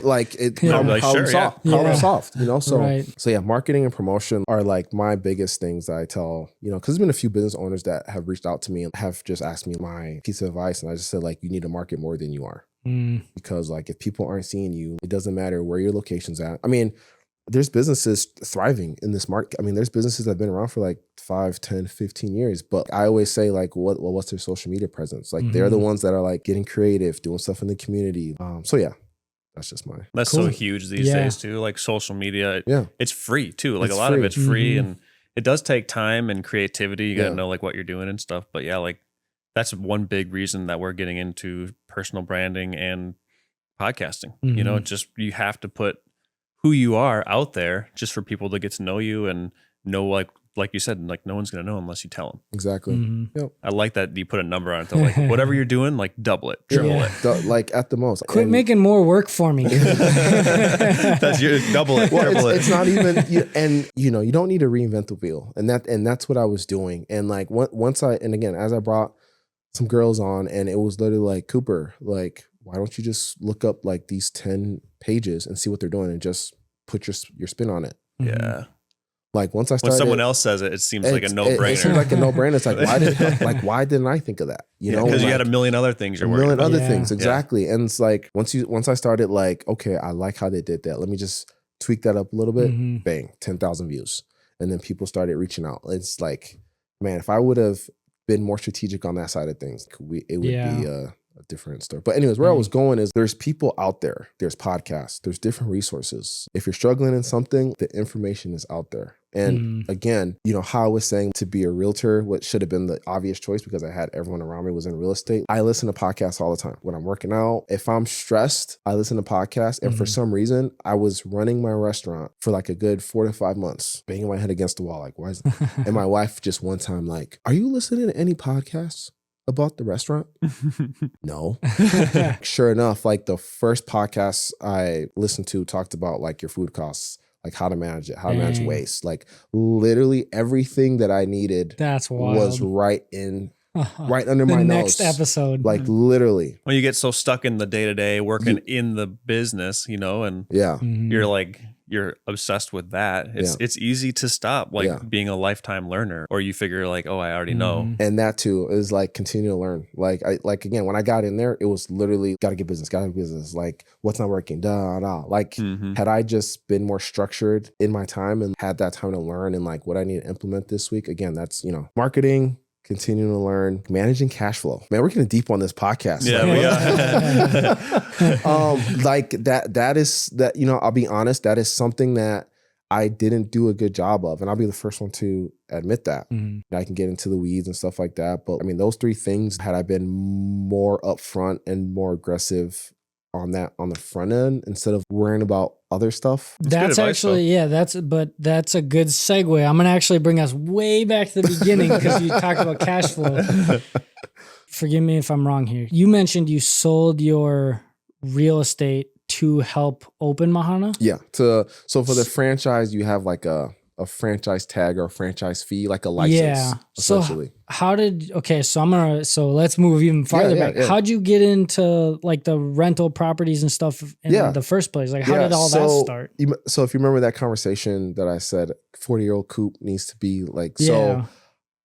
like it Yeah. Like, sure, problem solved, you know? So Right. so yeah, marketing and promotion are like my biggest things that I tell, you know, because there's been a few business owners that have reached out to me and have just asked me my piece of advice, and I just said like, you need to market more than you are. Because like if people aren't seeing you, it doesn't matter where your location's at. I mean, there's businesses thriving in this market. I mean, there's businesses that have been around for like 5, 10, 15 years. But I always say like, what's their social media presence? Like they're the ones that are like getting creative, doing stuff in the community. So yeah, that's just my. That's Cool. so huge these days too. Like social media, it's free too. Like It's a lot of free. it's free, and it does take time and creativity. You got to Yeah. know like what you're doing and stuff. But yeah, like that's one big reason that we're getting into personal branding and podcasting. You know, just you have to put who you are out there just for people to get to know you and know like you said, like no one's gonna know unless you tell them. Exactly. Yep. I like that you put a number on it. Though. Like whatever you're doing, like double it, triple it. Like at the most. Quit making more work for me. That's your double it, triple it's not even, and you know, you don't need to reinvent the wheel, and that's what I was doing. And like once as I brought some girls on, and it was literally like, Cooper, like, why don't you just look up like these 10 pages and see what they're doing and just put your spin on it? Yeah. Like once I started, When someone else says it, it seems like a no-brainer. It seems like a no-brainer. It's like, why didn't I think of that? You know, because you like, had a million other things you're a working million on. other things. Exactly. And it's like, once I started like, okay, I like how they did that. Let me just tweak that up a little bit. Bang, 10,000 views. And then people started reaching out. It's like, man, if I would have been more strategic on that side of things, it would be a different story. But anyways, where I was going is there's people out there, there's podcasts, there's different resources. If you're struggling in something, the information is out there. And again, you know, how I was saying to be a realtor, what should have been the obvious choice because I had everyone around me was in real estate. I listen to podcasts all the time. When I'm working out, if I'm stressed, I listen to podcasts. And for some reason, I was running my restaurant for like a good 4 to 5 months, banging my head against the wall. Like, why is it? And my wife just one time like, are you listening to any podcasts about the restaurant? No. Sure enough, like the first podcast I listened to talked about like your food costs, like how to manage it, how to manage waste. Like literally everything that I needed was right under my nose. Next episode. Like literally. Well, you get so stuck in the day-to-day working in the business, you know, and you're like, you're obsessed with that. It's easy to stop like being a lifetime learner, or you figure like, oh, I already know. And that too is like continue to learn. Like again, when I got in there, it was literally gotta get business. Like what's not working, Like had I just been more structured in my time and had that time to learn and like what I need to implement this week, again, that's, you know, marketing, continuing to learn, managing cash flow. Man, we're getting deep on this podcast. Like that is, you know, I'll be honest, that is something that I didn't do a good job of. And I'll be the first one to admit that. I can get into the weeds and stuff like that. But I mean, those 3 things, had I been more upfront and more aggressive on the front end instead of worrying about other stuff. That's actually, that's a good segue. I'm going to actually bring us way back to the beginning because you talked about cash flow. Forgive me if I'm wrong here. You mentioned you sold your real estate to help open Mahana? Yeah. So for the franchise, you have like a franchise tag or a franchise fee, like a license, essentially. So let's move even farther back. Yeah. How'd you get into like the rental properties and stuff in the first place? Like how did all that start? So if you remember that conversation that I said, 40-year-old Coop needs to be like, so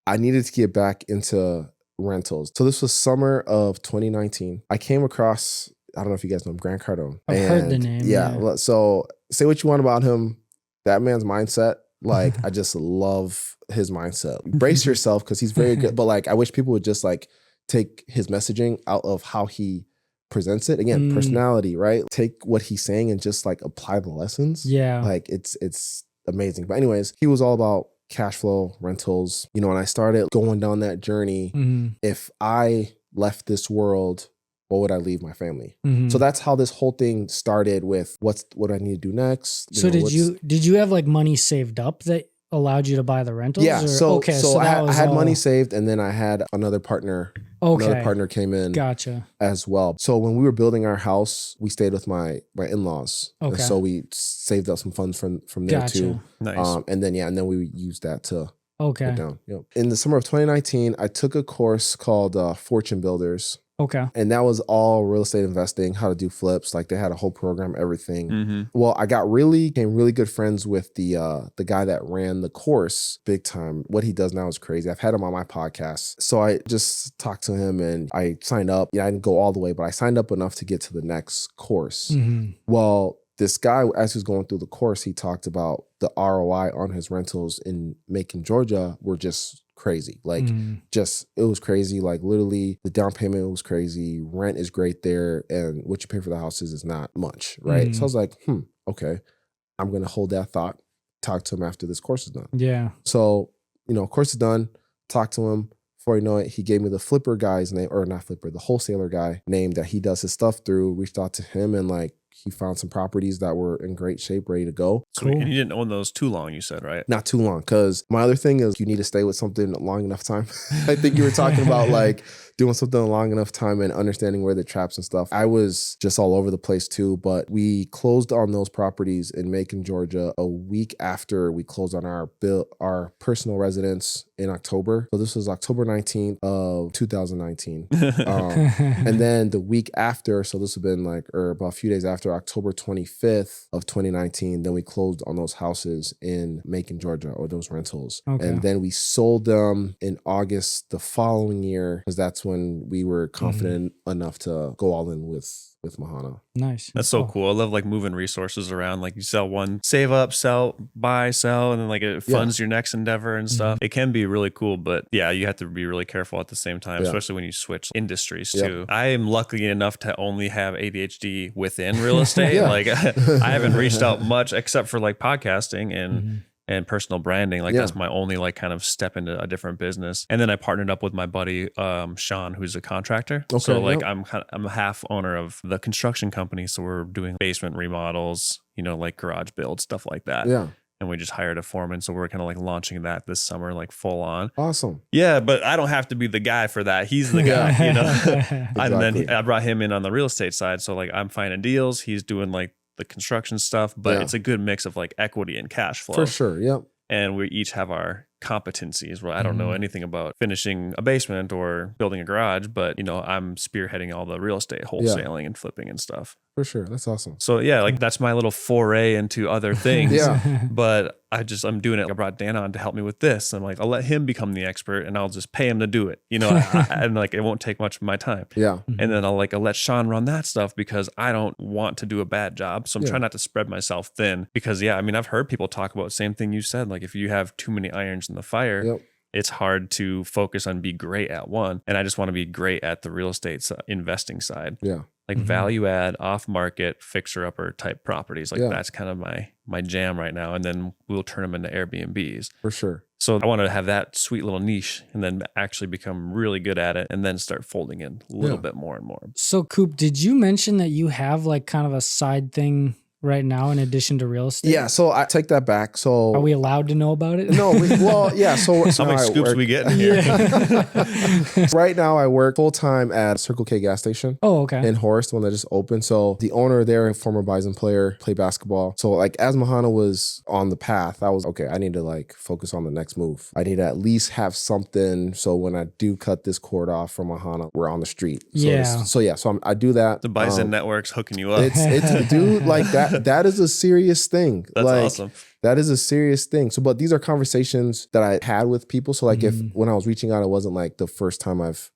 I needed to get back into rentals. So this was summer of 2019. I came across, I don't know if you guys know him, Grant Cardone. I've heard the name. Yeah. So say what you want about him. That man's mindset, Like, I just love his mindset. Brace yourself, because he's very good. But like, I wish people would just like take his messaging out of how he presents it. Again, personality, right? Take what he's saying and just like apply the lessons. Yeah. Like it's amazing. But anyways, he was all about cash flow, rentals. You know, when I started going down that journey, if I left this world, what would I leave my family? So that's how this whole thing started with what I need to do next. So did you have like money saved up that allowed you to buy the rentals? Yeah. Or? So I had all... money saved, and then I had another partner. Okay. Another partner came in. Gotcha. As well. So when we were building our house, we stayed with my in-laws. Okay. And so we saved up some funds from there too. Nice. And then we used that to put down. Yep. In the summer of 2019, I took a course called Fortune Builders. Okay. And that was all real estate investing, how to do flips. Like, they had a whole program, everything. Well, I became really good friends with the guy that ran the course big time. What he does now is crazy. I've had him on my podcast. So I just talked to him and I signed up. Yeah, I didn't go all the way, but I signed up enough to get to the next course. Well, this guy, as he was going through the course, he talked about the ROI on his rentals in Macon, Georgia were just crazy. Like, it was crazy. Like, literally the down payment was crazy. Rent is great there. And what you pay for the houses is not much. Right. So I was like, okay, I'm going to hold that thought, talk to him after this course is done. Yeah. So, course is done, talk to him. Before you know it, he gave me the flipper guy's name, or not flipper, the wholesaler guy name that he does his stuff through, reached out to him, and like, he found some properties that were in great shape, ready to go. Cool. And you didn't own those too long, you said, right? Not too long. Because my other thing is, you need to stay with something long enough time. I think you were talking about like doing something a long enough time and understanding where the traps and stuff. I was just all over the place too, but we closed on those properties in Macon, Georgia a week after we closed on our personal residence in October. So this was October 19th of 2019. And then the week after, so this would have been about a few days after, October 25th of 2019, then we closed on those houses in Macon, Georgia, or those rentals. Okay. And then we sold them in August the following year, because that's when we were confident enough to go all in with Mahana. Nice. That's so cool. I love like moving resources around. Like, you sell one, save up, sell, buy, sell, and then like it funds your next endeavor and stuff. It can be really cool, but yeah, you have to be really careful at the same time, especially when you switch industries too. I am lucky enough to only have ADHD within real estate. Like, I haven't reached out much except for like podcasting and personal branding. Like, that's my only like kind of step into a different business. And then I partnered up with my buddy Sean, who's a contractor. Okay, so like I'm a half owner of the construction company. So we're doing basement remodels, like garage builds, stuff like that. Yeah. And we just hired a foreman. So we're kind of like launching that this summer, like full on. Awesome. Yeah, but I don't have to be the guy for that. He's the guy, Exactly. And then I brought him in on the real estate side. So like, I'm finding deals. He's doing like the construction stuff, but it's a good mix of like equity and cash flow. For sure. Yep. And we each have our competencies. Well, I don't know anything about finishing a basement or building a garage, but I'm spearheading all the real estate wholesaling and flipping and stuff. For sure. That's awesome. So yeah, like that's my little foray into other things. But I'm doing it. I brought Dan on to help me with this. I'm like, I'll let him become the expert and I'll just pay him to do it. And like, it won't take much of my time. Yeah. And then I'll let Sean run that stuff because I don't want to do a bad job. So I'm trying not to spread myself thin because I've heard people talk about the same thing you said. Like, if you have too many irons in the fire, it's hard to focus on be great at one. And I just want to be great at the real estate investing side. Yeah. Like value add, off market, fixer upper type properties. Like that's kind of my jam right now. And then we'll turn them into Airbnbs. For sure. So I want to have that sweet little niche and then actually become really good at it and then start folding in a little bit more and more. So Coop, did you mention that you have like kind of a side thing right now in addition to real estate? Yeah, so I take that back. So are we allowed to know about it? No, so how many scoops we get in here? Right now I work full-time at Circle K gas station. Oh, okay. In Horace, the one that just opened. So the owner there, a former Bison player, played basketball. So like, as Mahana was on the path, I was okay, I need to like focus on the next move. I need to at least have something so when I do cut this cord off from Mahana, we're on the street. So I do that. The Bison network's hooking you up. It's dude, like that is a serious thing. That's awesome. That is a serious thing. So, but these are conversations that I had with people. So like if when I was reaching out, it wasn't like the first time I've,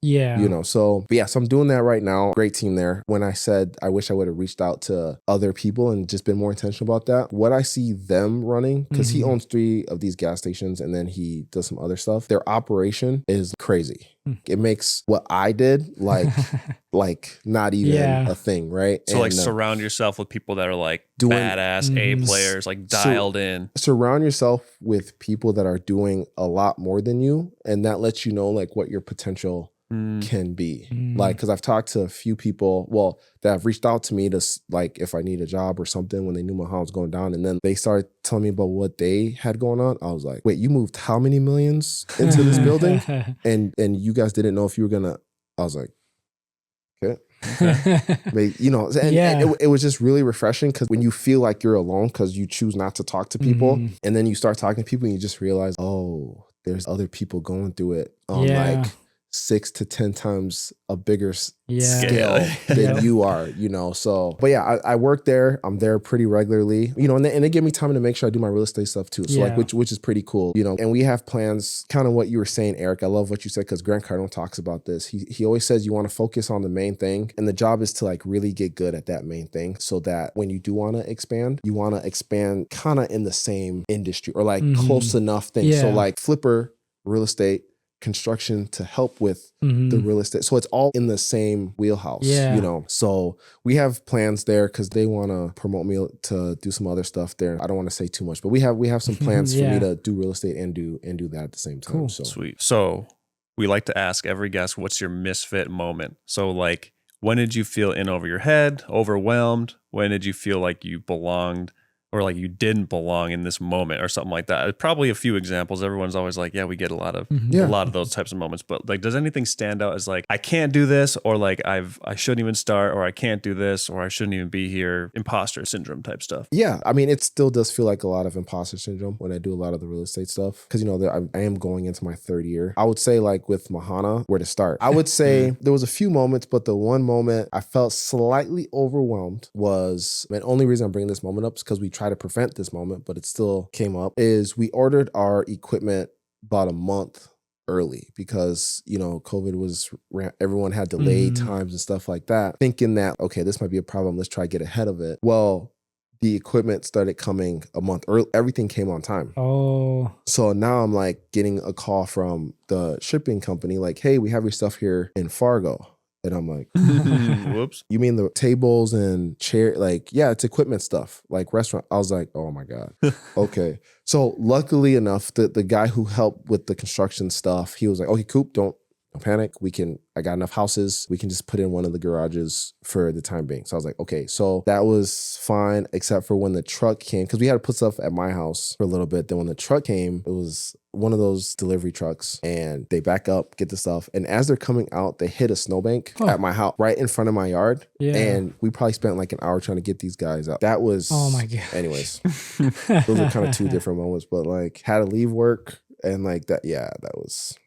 so, but yeah, so I'm doing that right now. Great team there. When I said, I wish I would have reached out to other people and just been more intentional about that. What I see them running, because he owns 3 of these gas stations and then he does some other stuff. Their operation is crazy. It makes what I did like not even a thing, right? So like surround yourself with people that are like doing badass A players, like dialed in. Surround yourself with people that are doing a lot more than you, and that lets you know like what your potential can be. Like, because I've talked to a few people, that have reached out to me to like if I need a job or something when they knew Mahana was going down, and then they started telling me about what they had going on. I was like, wait, you moved how many millions into this building, and you guys didn't know if you were gonna? I was like, okay. But, you know, and it was just really refreshing because when you feel like you're alone because you choose not to talk to people, and then you start talking to people and you just realize, oh, there's other people going through it on like 6 to 10 times a bigger scale than you are, you know. So, but yeah, I work there. I'm there pretty regularly, you know, and they give me time to make sure I do my real estate stuff too. So like, which is pretty cool, you know. And we have plans, kind of what you were saying, Eric. I love what you said because Grant Cardone talks about this. He always says you want to focus on the main thing, and the job is to like really get good at that main thing, so that when you do want to expand, you want to expand kind of in the same industry or like close enough thing. So like flipper, real estate, construction to help with the real estate. So it's all in the same wheelhouse, you know. So we have plans there because they want to promote me to do some other stuff there. I don't want to say too much, but we have some plans for me to do real estate and do that at the same time. Cool. So sweet. So we like to ask every guest, what's your misfit moment? So like, when did you feel in over your head, overwhelmed? When did you feel like you belonged? Or like you didn't belong in this moment or something like that. Probably a few examples. Everyone's always like, yeah, we get a lot of those types of moments. But like, does anything stand out as like, I can't do this, or like I shouldn't even start, or I can't do this, or I shouldn't even be here, imposter syndrome type stuff? Yeah. I mean, it still does feel like a lot of imposter syndrome when I do a lot of the real estate stuff. Because, you know, I am going into my 3rd year. I would say like with Mahana, where to start? I would say there was a few moments, but the one moment I felt slightly overwhelmed was, and the only reason I'm bringing this moment up is because we try to prevent this moment, but it still came up, is we ordered our equipment about a month early because, you know, COVID was, everyone had delayed times and stuff like that, thinking that, okay, this might be a problem. Let's try to get ahead of it. Well, the equipment started coming a month early. Everything came on time. Oh. So now I'm like getting a call from the shipping company like, hey, we have your stuff here in Fargo. And I'm like, whoops. You mean the tables and chair? Like, yeah, it's equipment stuff, like restaurant. I was like, oh my God. Okay. So luckily enough, the guy who helped with the construction stuff, he was like, okay, Coop, don't panic. I got enough houses. We can just put in one of the garages for the time being. So I was like, okay. So that was fine, except for when the truck came, because we had to put stuff at my house for a little bit. Then when the truck came, it was one of those delivery trucks, and they back up, get the stuff. And as they're coming out, they hit a snowbank at my house, right in front of my yard. Yeah. And we probably spent like an hour trying to get these guys out. That was, oh my God. Anyways, those are kind of 2 different moments, but like had to leave work and like that. Yeah, that was.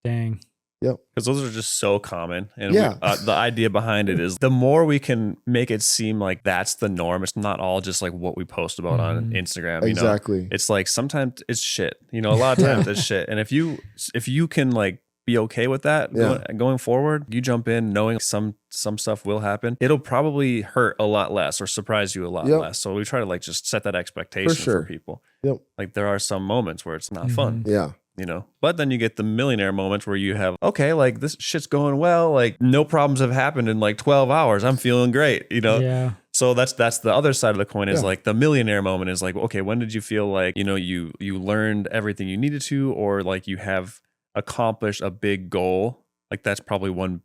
Dang. Yep. Because those are just so common. And the idea behind it is the more we can make it seem like that's the norm, it's not all just like what we post about on Instagram. You know? It's like sometimes it's shit. You know, a lot of times it's shit. And if you can like be okay with that going forward, you jump in knowing some stuff will happen. It'll probably hurt a lot less or surprise you a lot less. So we try to like just set that expectation for people. Yep. Like there are some moments where it's not fun. Yeah. You know, but then you get the millionaire moments where you have, okay, like this shit's going well, like no problems have happened in like 12 hours. I'm feeling great, you know? Yeah. So that's the other side of the coin is like the millionaire moment is like, okay, when did you feel like, you know, you learned everything you needed to, or like you have accomplished a big goal? Like that's probably one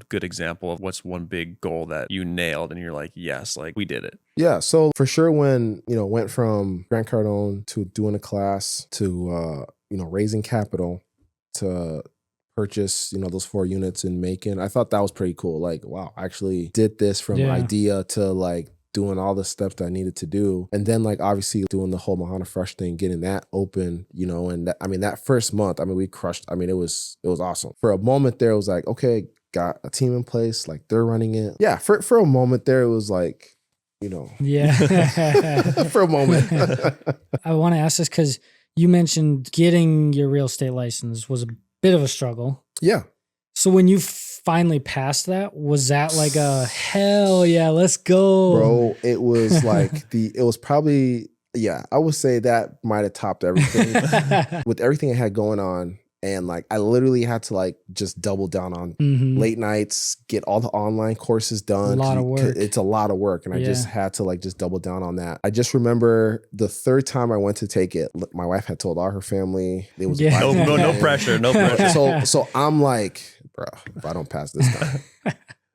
good example of what's one big goal that you nailed and you're like, yes, like we did it. Yeah. So for sure, when, you know, went from Grant Cardone to doing a class to, you know, raising capital to purchase, you know, those 4 units in Macon, I thought that was pretty cool. Like, wow, I actually did this from idea to like doing all the steps that I needed to do. And then like obviously doing the whole Mahana Fresh thing, getting that open, you know, and that, I mean, that first month, I mean, we crushed. I mean, it was awesome. For a moment there, it was like, okay, got a team in place, like they're running it. Yeah, for a moment there, it was like, Yeah. for a moment. I want to ask this because you mentioned getting your real estate license was a bit of a struggle. Yeah. So when you finally passed that, was that like a hell yeah, let's go? Bro, it was like it was probably, yeah, I would say that might have topped everything. With everything I had going on. And like, I literally had to like just double down on late nights, get all the online courses done. A lot of work. It's a lot of work. And I just had to like just double down on that. I just remember the third time I went to take it, my wife had told all her family. It was no pressure, no pressure. So I'm like, bro, if I don't pass this time.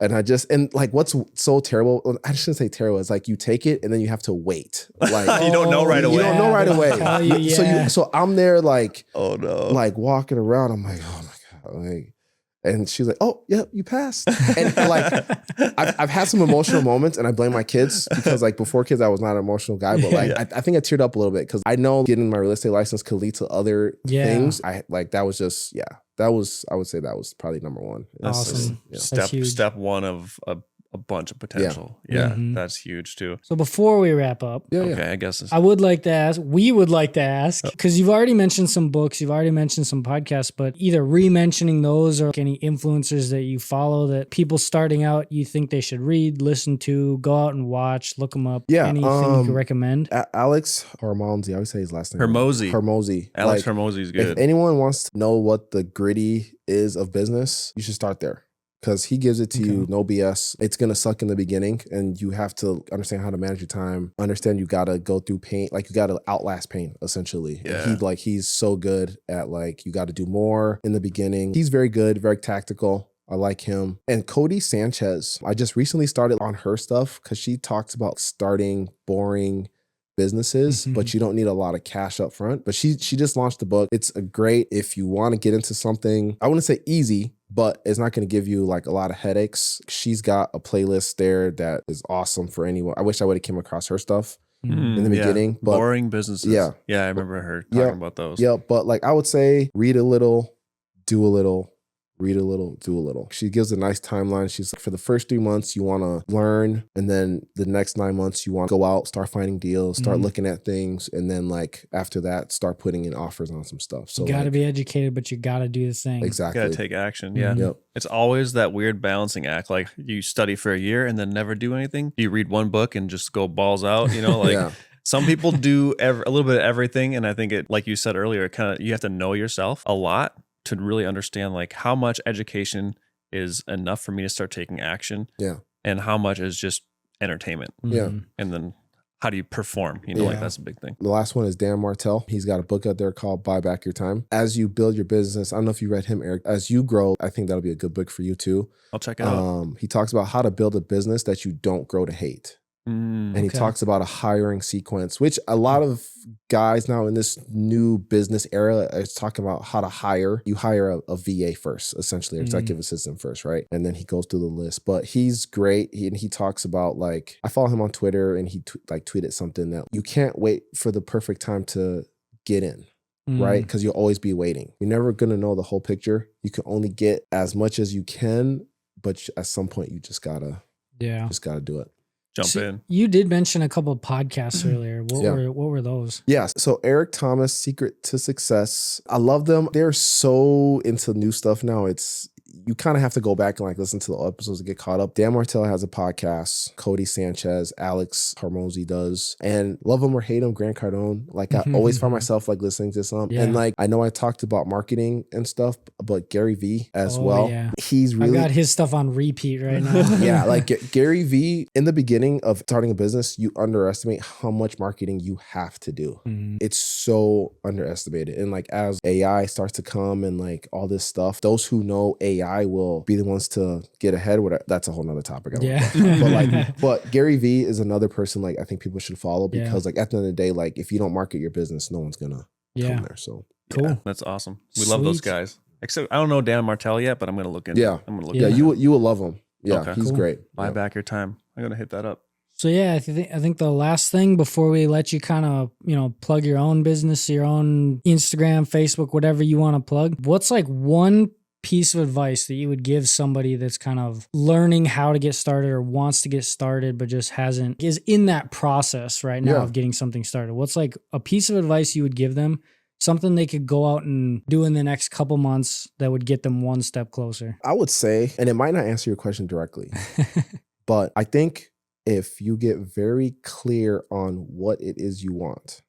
And like, what's so terrible? I shouldn't say terrible. It's like you take it and then you have to wait. Like you don't know right away. You don't know right away. So I'm there like, oh no, like walking around. I'm like, oh my God. Like, and she's like, oh yeah, you passed. And like, I've had some emotional moments, and I blame my kids because like before kids, I was not an emotional guy. But like, I think I teared up a little bit because I know getting my real estate license could lead to other things. I would say that was probably number one. Awesome. Step one of a bunch of potential. Yeah, that's huge too. So before we wrap up, I guess we would like to ask, because you've already mentioned some books, you've already mentioned some podcasts, but either re-mentioning those or any influencers that you follow that people starting out you think they should read, listen to, go out and watch, look them up. Yeah. Anything you could recommend? Alex Hormozi, I would say his last name. Hormozi. Alex Hormozi is good. If anyone wants to know what the gritty is of business, you should start there. Because he gives it to you, no BS. It's going to suck in the beginning, and you have to understand how to manage your time. Understand you got to go through pain. Like, you got to outlast pain, essentially. Yeah. He's so good at, like, you got to do more in the beginning. He's very good, very tactical. I like him. And Cody Sanchez, I just recently started on her stuff because she talks about starting boring businesses, but you don't need a lot of cash up front. But she just launched the book. It's a great, if you want to get into something, I wouldn't say easy, but it's not going to give you like a lot of headaches. She's got a playlist there that is awesome for anyone. I wish I would have came across her stuff in the beginning. But boring businesses. Yeah, I remember her talking about those. Yeah, but like I would say read a little, do a little, read a little, do a little. She gives a nice timeline. She's like, for the first 3 months, you want to learn. And then the next 9 months, you want to go out, start finding deals, start looking at things. And then like after that, start putting in offers on some stuff. So you got to be educated, but you got to do the thing. Exactly. Got to take action. Yeah. Yep. It's always that weird balancing act. Like you study for a year and then never do anything. You read one book and just go balls out, like some people do a little bit of everything. And I think it, like you said earlier, you have to know yourself a lot to really understand like how much education is enough for me to start taking action. Yeah. And how much is just entertainment. Yeah. And then how do you perform? Like that's a big thing. The last one is Dan Martell. He's got a book out there called Buy Back Your Time. As you build your business, I don't know if you read him, Eric. As you grow, I think that'll be a good book for you too. I'll check it out. He talks about how to build a business that you don't grow to hate. And he talks about a hiring sequence, which a lot of guys now in this new business era is talking about how to hire. You hire a VA first, essentially, executive assistant first, right? And then he goes through the list. But he's great. He talks about like, I follow him on Twitter, and he tweeted something that you can't wait for the perfect time to get in. Right? Because you'll always be waiting. You're never going to know the whole picture. You can only get as much as you can, but at some point you just gotta do it. Jump in. You did mention a couple of podcasts earlier. What were those? Yeah. So Eric Thomas, Secret to Success. I love them. They're so into new stuff now. You kind of have to go back and like listen to the episodes to get caught up. Dan Martell has a podcast. Cody Sanchez, Alex Hormozi does. And love him or hate him, Grant Cardone. Like I always find myself like listening to some. And like I know I talked about marketing and stuff, but Gary Vee as well. Yeah. He's really... I got his stuff on repeat right now. Yeah. Like Gary Vee, in the beginning of starting a business, you underestimate how much marketing you have to do. It's so underestimated. And like as AI starts to come and like all this stuff, those who know AI will be the ones to get ahead with it. That's a whole nother topic. But Gary Vee is another person like I think people should follow because like at the end of the day, like if you don't market your business, no one's gonna come there. So cool. That's awesome. We love those guys. Except I don't know Dan Martell yet, but I'm gonna look into it. I'm gonna look into it. You will love him. Yeah, he's great. Buy back your time. I'm gonna hit that up. So I think the last thing before we let you kind of, plug your own business, your own Instagram, Facebook, whatever you want to plug, what's like one piece of advice that you would give somebody that's kind of learning how to get started or wants to get started, but just is in that process right now of getting something started? What's like a piece of advice you would give them? Something they could go out and do in the next couple months that would get them one step closer. I would say, and it might not answer your question directly, but I think if you get very clear on what it is you want,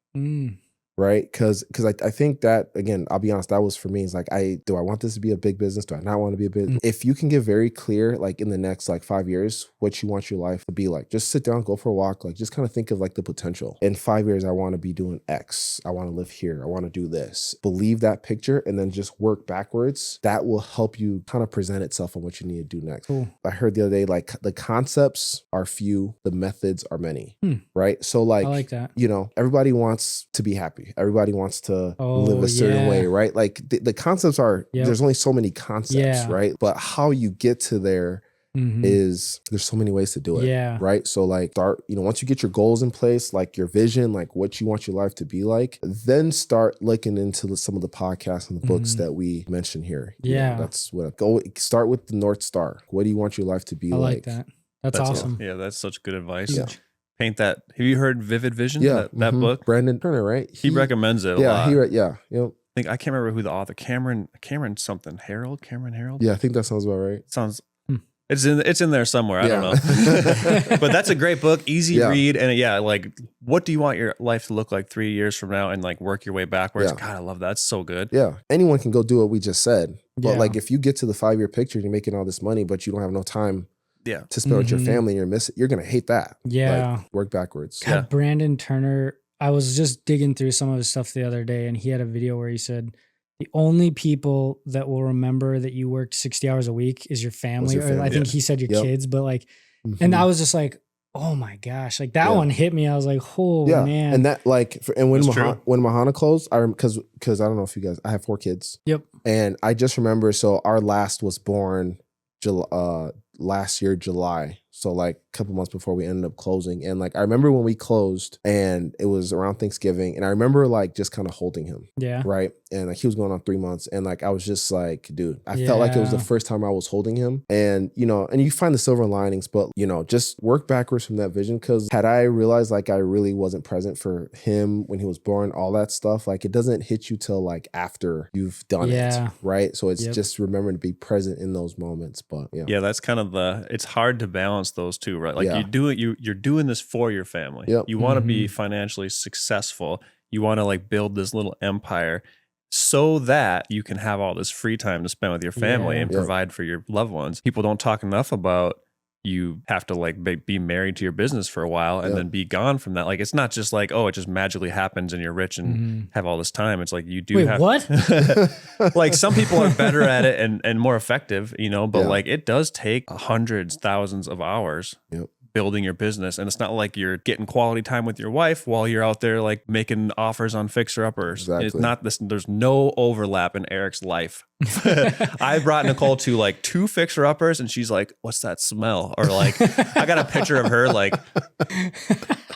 right? Because I think that, again, I'll be honest, that was for me. It's like, do I want this to be a big business? Do I not want to be a business? If you can get very clear, like in the next like 5 years, what you want your life to be like, just sit down, go for a walk, like just kind of think of like the potential. In 5 years, I want to be doing X. I want to live here. I want to do this. Believe that picture and then just work backwards. That will help you kind of present itself on what you need to do next. Cool. I heard the other day, like the concepts are few, the methods are many, right? So like, I like that. you know, everybody wants to be happy. Everybody wants to live a certain way, right? Like the concepts are, there's only so many concepts, right? But how you get to there is, there's so many ways to do it, right? So like start, you know, once you get your goals in place, like your vision, like what you want your life to be like, then start looking into some of the podcasts and the books that we mentioned here. You know, that's what start with the North Star. What do you want your life to be like? I like that. That's awesome. Yeah, that's such good advice. Yeah. Paint that. Have you heard Vivid Vision? Yeah. That book? Brandon Turner, right? He recommends it a lot. I I can't remember who the author, Cameron something, Cameron Harold. Yeah, I think that sounds about right. It's in there somewhere. I don't know. But that's a great book, easy read. And like what do you want your life to look like 3 years from now and like work your way backwards? God, I love that. It's so good. Yeah. Anyone can go do what we just said. But like if you get to the 5-year picture and you're making all this money, but you don't have no time to spend with your family, you're going to hate that. Yeah. Like, work backwards. God, Brandon Turner, I was just digging through some of his stuff the other day and he had a video where he said, the only people that will remember that you worked 60 hours a week is your family. Or I think he said your kids, but like, and I was just like, oh my gosh, like that one hit me. I was like, oh man. And that like, when Mahana closed, because I don't know if you guys, I have 4 kids. Yep. And I just remember, so our last was born last year, July. So like a couple months before we ended up closing. And like, I remember when we closed and it was around Thanksgiving and I remember like just kind of holding him. Yeah. Right. And like he was going on 3 months and like, I was just like, dude, I felt like it was the first time I was holding him. And, you know, and you find the silver linings, but you know, just work backwards from that vision. Cause had I realized like I really wasn't present for him when he was born, all that stuff, like it doesn't hit you till like after you've done it. Right. So it's just remembering to be present in those moments. But yeah, that's kind of it's hard to balance those two, right? Like you're doing this for your family. You want to be financially successful. You want to like build this little empire so that you can have all this free time to spend with your family and provide for your loved ones. People don't talk enough about you have to like be married to your business for a while and then be gone from that. Like, it's not just like, oh, it just magically happens and you're rich and have all this time. It's like you do have what? Like some people are better at it and more effective, you know, but like it does take hundreds, thousands of hours building your business. And it's not like you're getting quality time with your wife while you're out there like making offers on fixer uppers. Exactly. It's not this, there's no overlap in Eric's life. I brought Nicole to like 2 fixer uppers and she's like, what's that smell? Or like, I got a picture of her like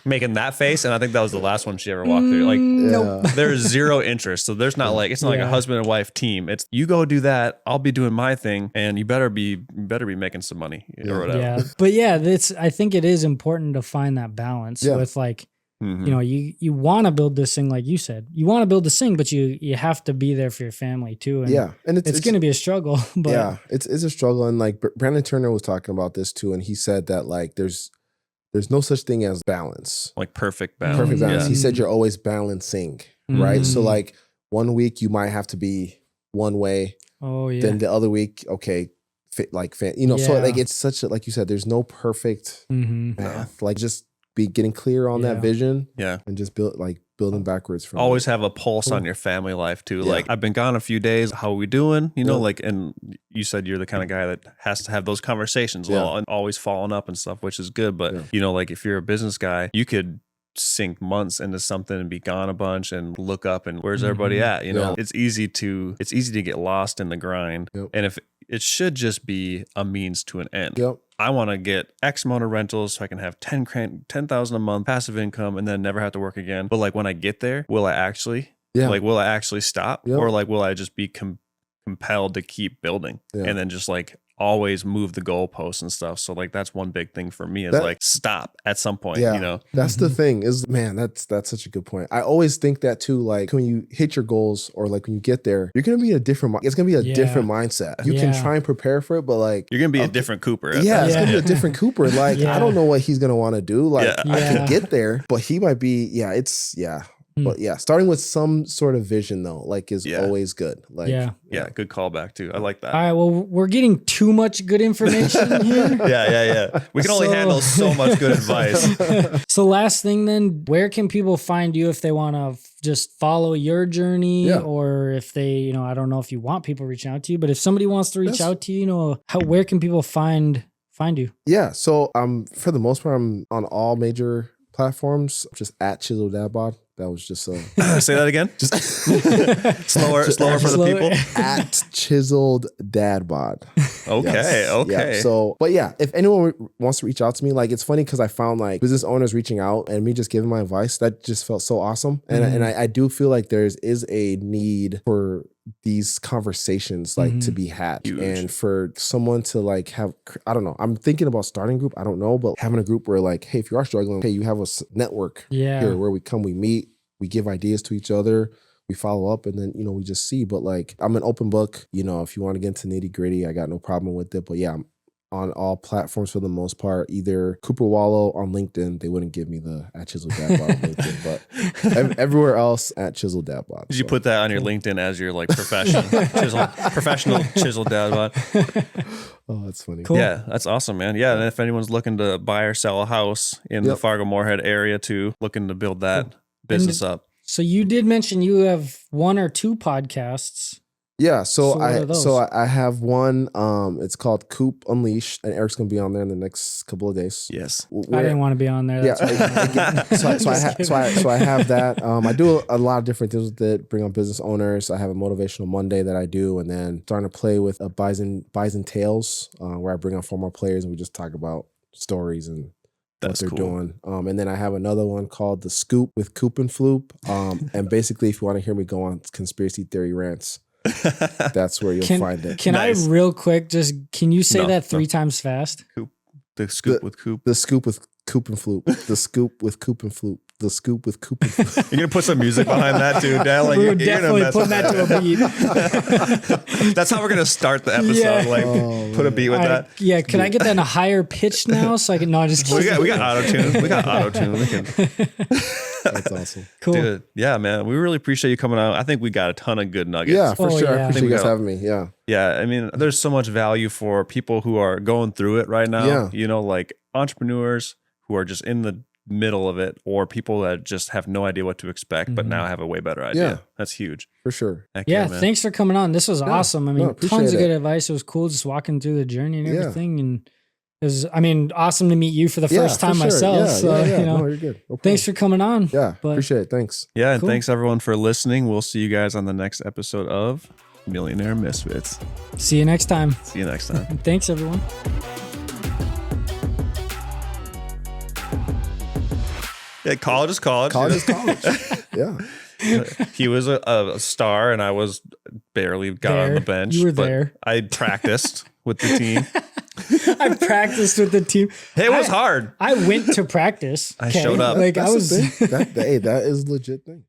making that face. And I think that was the last one she ever walked through. Like, there's zero interest. So there's not like, it's not like a husband and wife team. It's you go do that. I'll be doing my thing and you better be making some money or whatever. Yeah. But yeah, I think it is important to find that balance with like, you know, you want to build this thing, like you said, you want to build this thing, but you have to be there for your family too. And and it's going to be a struggle. But it's a struggle. And like Brandon Turner was talking about this too. And he said that like, there's no such thing as balance. Like perfect balance. Perfect balance. He said you're always balancing, right? So like 1 week you might have to be one way. Then the other week, okay, you know, so like it's such a, like you said, there's no perfect path. Like just be getting clear on that vision. And just building backwards from always have a pulse on your family life too. Like I've been gone a few days. How are we doing? You know, like, and you said you're the kind of guy that has to have those conversations and always following up and stuff, which is good. But you know, like if you're a business guy, you could sink months into something and be gone a bunch and look up and where's everybody at? You know, it's easy to get lost in the grind. And if it should just be a means to an end. I want to get X amount of rentals so I can have 10,000 a month passive income and then never have to work again. But like when I get there, will I actually will I actually stop or like will I just be compelled to keep building Yeah. and then just like always move the goalposts and stuff. So like that's one big thing for me is like stop at some point, Yeah. you know. That's the thing is, man, that's such a good point. I always think that too, like when you hit your goals or like when you get there, you're going to be in a different, it's going to be a different mindset. You can try and prepare for it, but like, you're going to be a different Cooper. It's going to be a different Cooper. Like, I don't know what he's going to want to do. Like I can get there, but he might be, But yeah, starting with some sort of vision though, like is always good. Like, good callback too. I like that. All right, well, we're getting too much good information here. Yeah. We can only handle so much good advice. So last thing then, where can people find you if they want to just follow your journey or if they, I don't know if you want people reaching out to you, but if somebody wants to reach out to you, where can people find you? Yeah, so for the most part, I'm on all major platforms, just at Chisel Dad Bod. That was just say that again. Just slower for the people. At Chiseled Dad Bod. Okay. Yeah. So, but yeah, if anyone wants to reach out to me, like it's funny because I found like business owners reaching out and me just giving my advice. That just felt so awesome, and I do feel like is a need for these conversations like to be had. Huge. And for someone to like have, I don't know, I'm thinking about starting a group, I don't know, but having a group where like, hey, if you are struggling, hey, you have a network here where we come, we meet, we give ideas to each other, we follow up, and then, we just see. But like, I'm an open book, if you want to get into nitty gritty, I got no problem with it. But yeah, I'm on all platforms for the most part, either Cooper Wahlo on LinkedIn. They wouldn't give me the at Chisel Dad Bod on LinkedIn, but everywhere else at Chisel Dad Bod. Did you put that on your LinkedIn as your like professional Chisel Dad Bod? Oh, that's funny. Cool. Yeah, that's awesome, man. Yeah, and if anyone's looking to buy or sell a house in the Fargo-Moorhead area too, looking to build that business up. So you did mention you have 1 or 2 podcasts. Yeah, so I have one. It's called Coop Unleashed, and Eric's gonna be on there in the next couple of days. Yes, I didn't want to be on there. So I have that. I do a lot of different things with it. Bring on business owners. I have a motivational Monday that I do, and then starting to play with a Bison Tales, where I bring on 4 more players and we just talk about stories and what they're doing. And then I have another one called The Scoop with Coop and Floop. And basically, if you want to hear me go on conspiracy theory rants, that's where you'll find it. Can I real quick can you say that 3 times fast? The Scoop with Coop. The Scoop with Coop and Floop. The Scoop with Coop and Floop. The Scoop with Coop and Floop. You're gonna put some music behind that too, Dad. Like, we're definitely putting that to a beat. That's how we're gonna start the episode. Like, put a beat with that. Yeah, can I get that in a higher pitch now so I can? No, just kidding. We got auto-tune. We got auto-tune. That's awesome. Cool. Dude, yeah, man. We really appreciate you coming out. I think we got a ton of good nuggets. Yeah, for sure. Yeah. I appreciate you guys having me. Yeah. Yeah. I mean, there's so much value for people who are going through it right now. Yeah. Like entrepreneurs who are just in the middle of it, or people that just have no idea what to expect, but now have a way better idea. Yeah. That's huge. For sure. Heck yeah, thanks for coming on. This was awesome. I mean, tons of good it. advice. It was cool just walking through the journey and everything. And it was, awesome to meet you for the first time myself. No, you're good. No thanks for coming on. Yeah, appreciate it. Thanks. Yeah, and thanks everyone for listening. We'll see you guys on the next episode of Millionaire Misfits. See you next time. See you next time. Thanks, everyone. Yeah, college is college. College is college. Yeah. He was a star, and I was barely got on the bench. You were there. I practiced with the team. I practiced with the team. Hey, it was hard. I went to practice. I showed up. Like I was. That is a legit thing.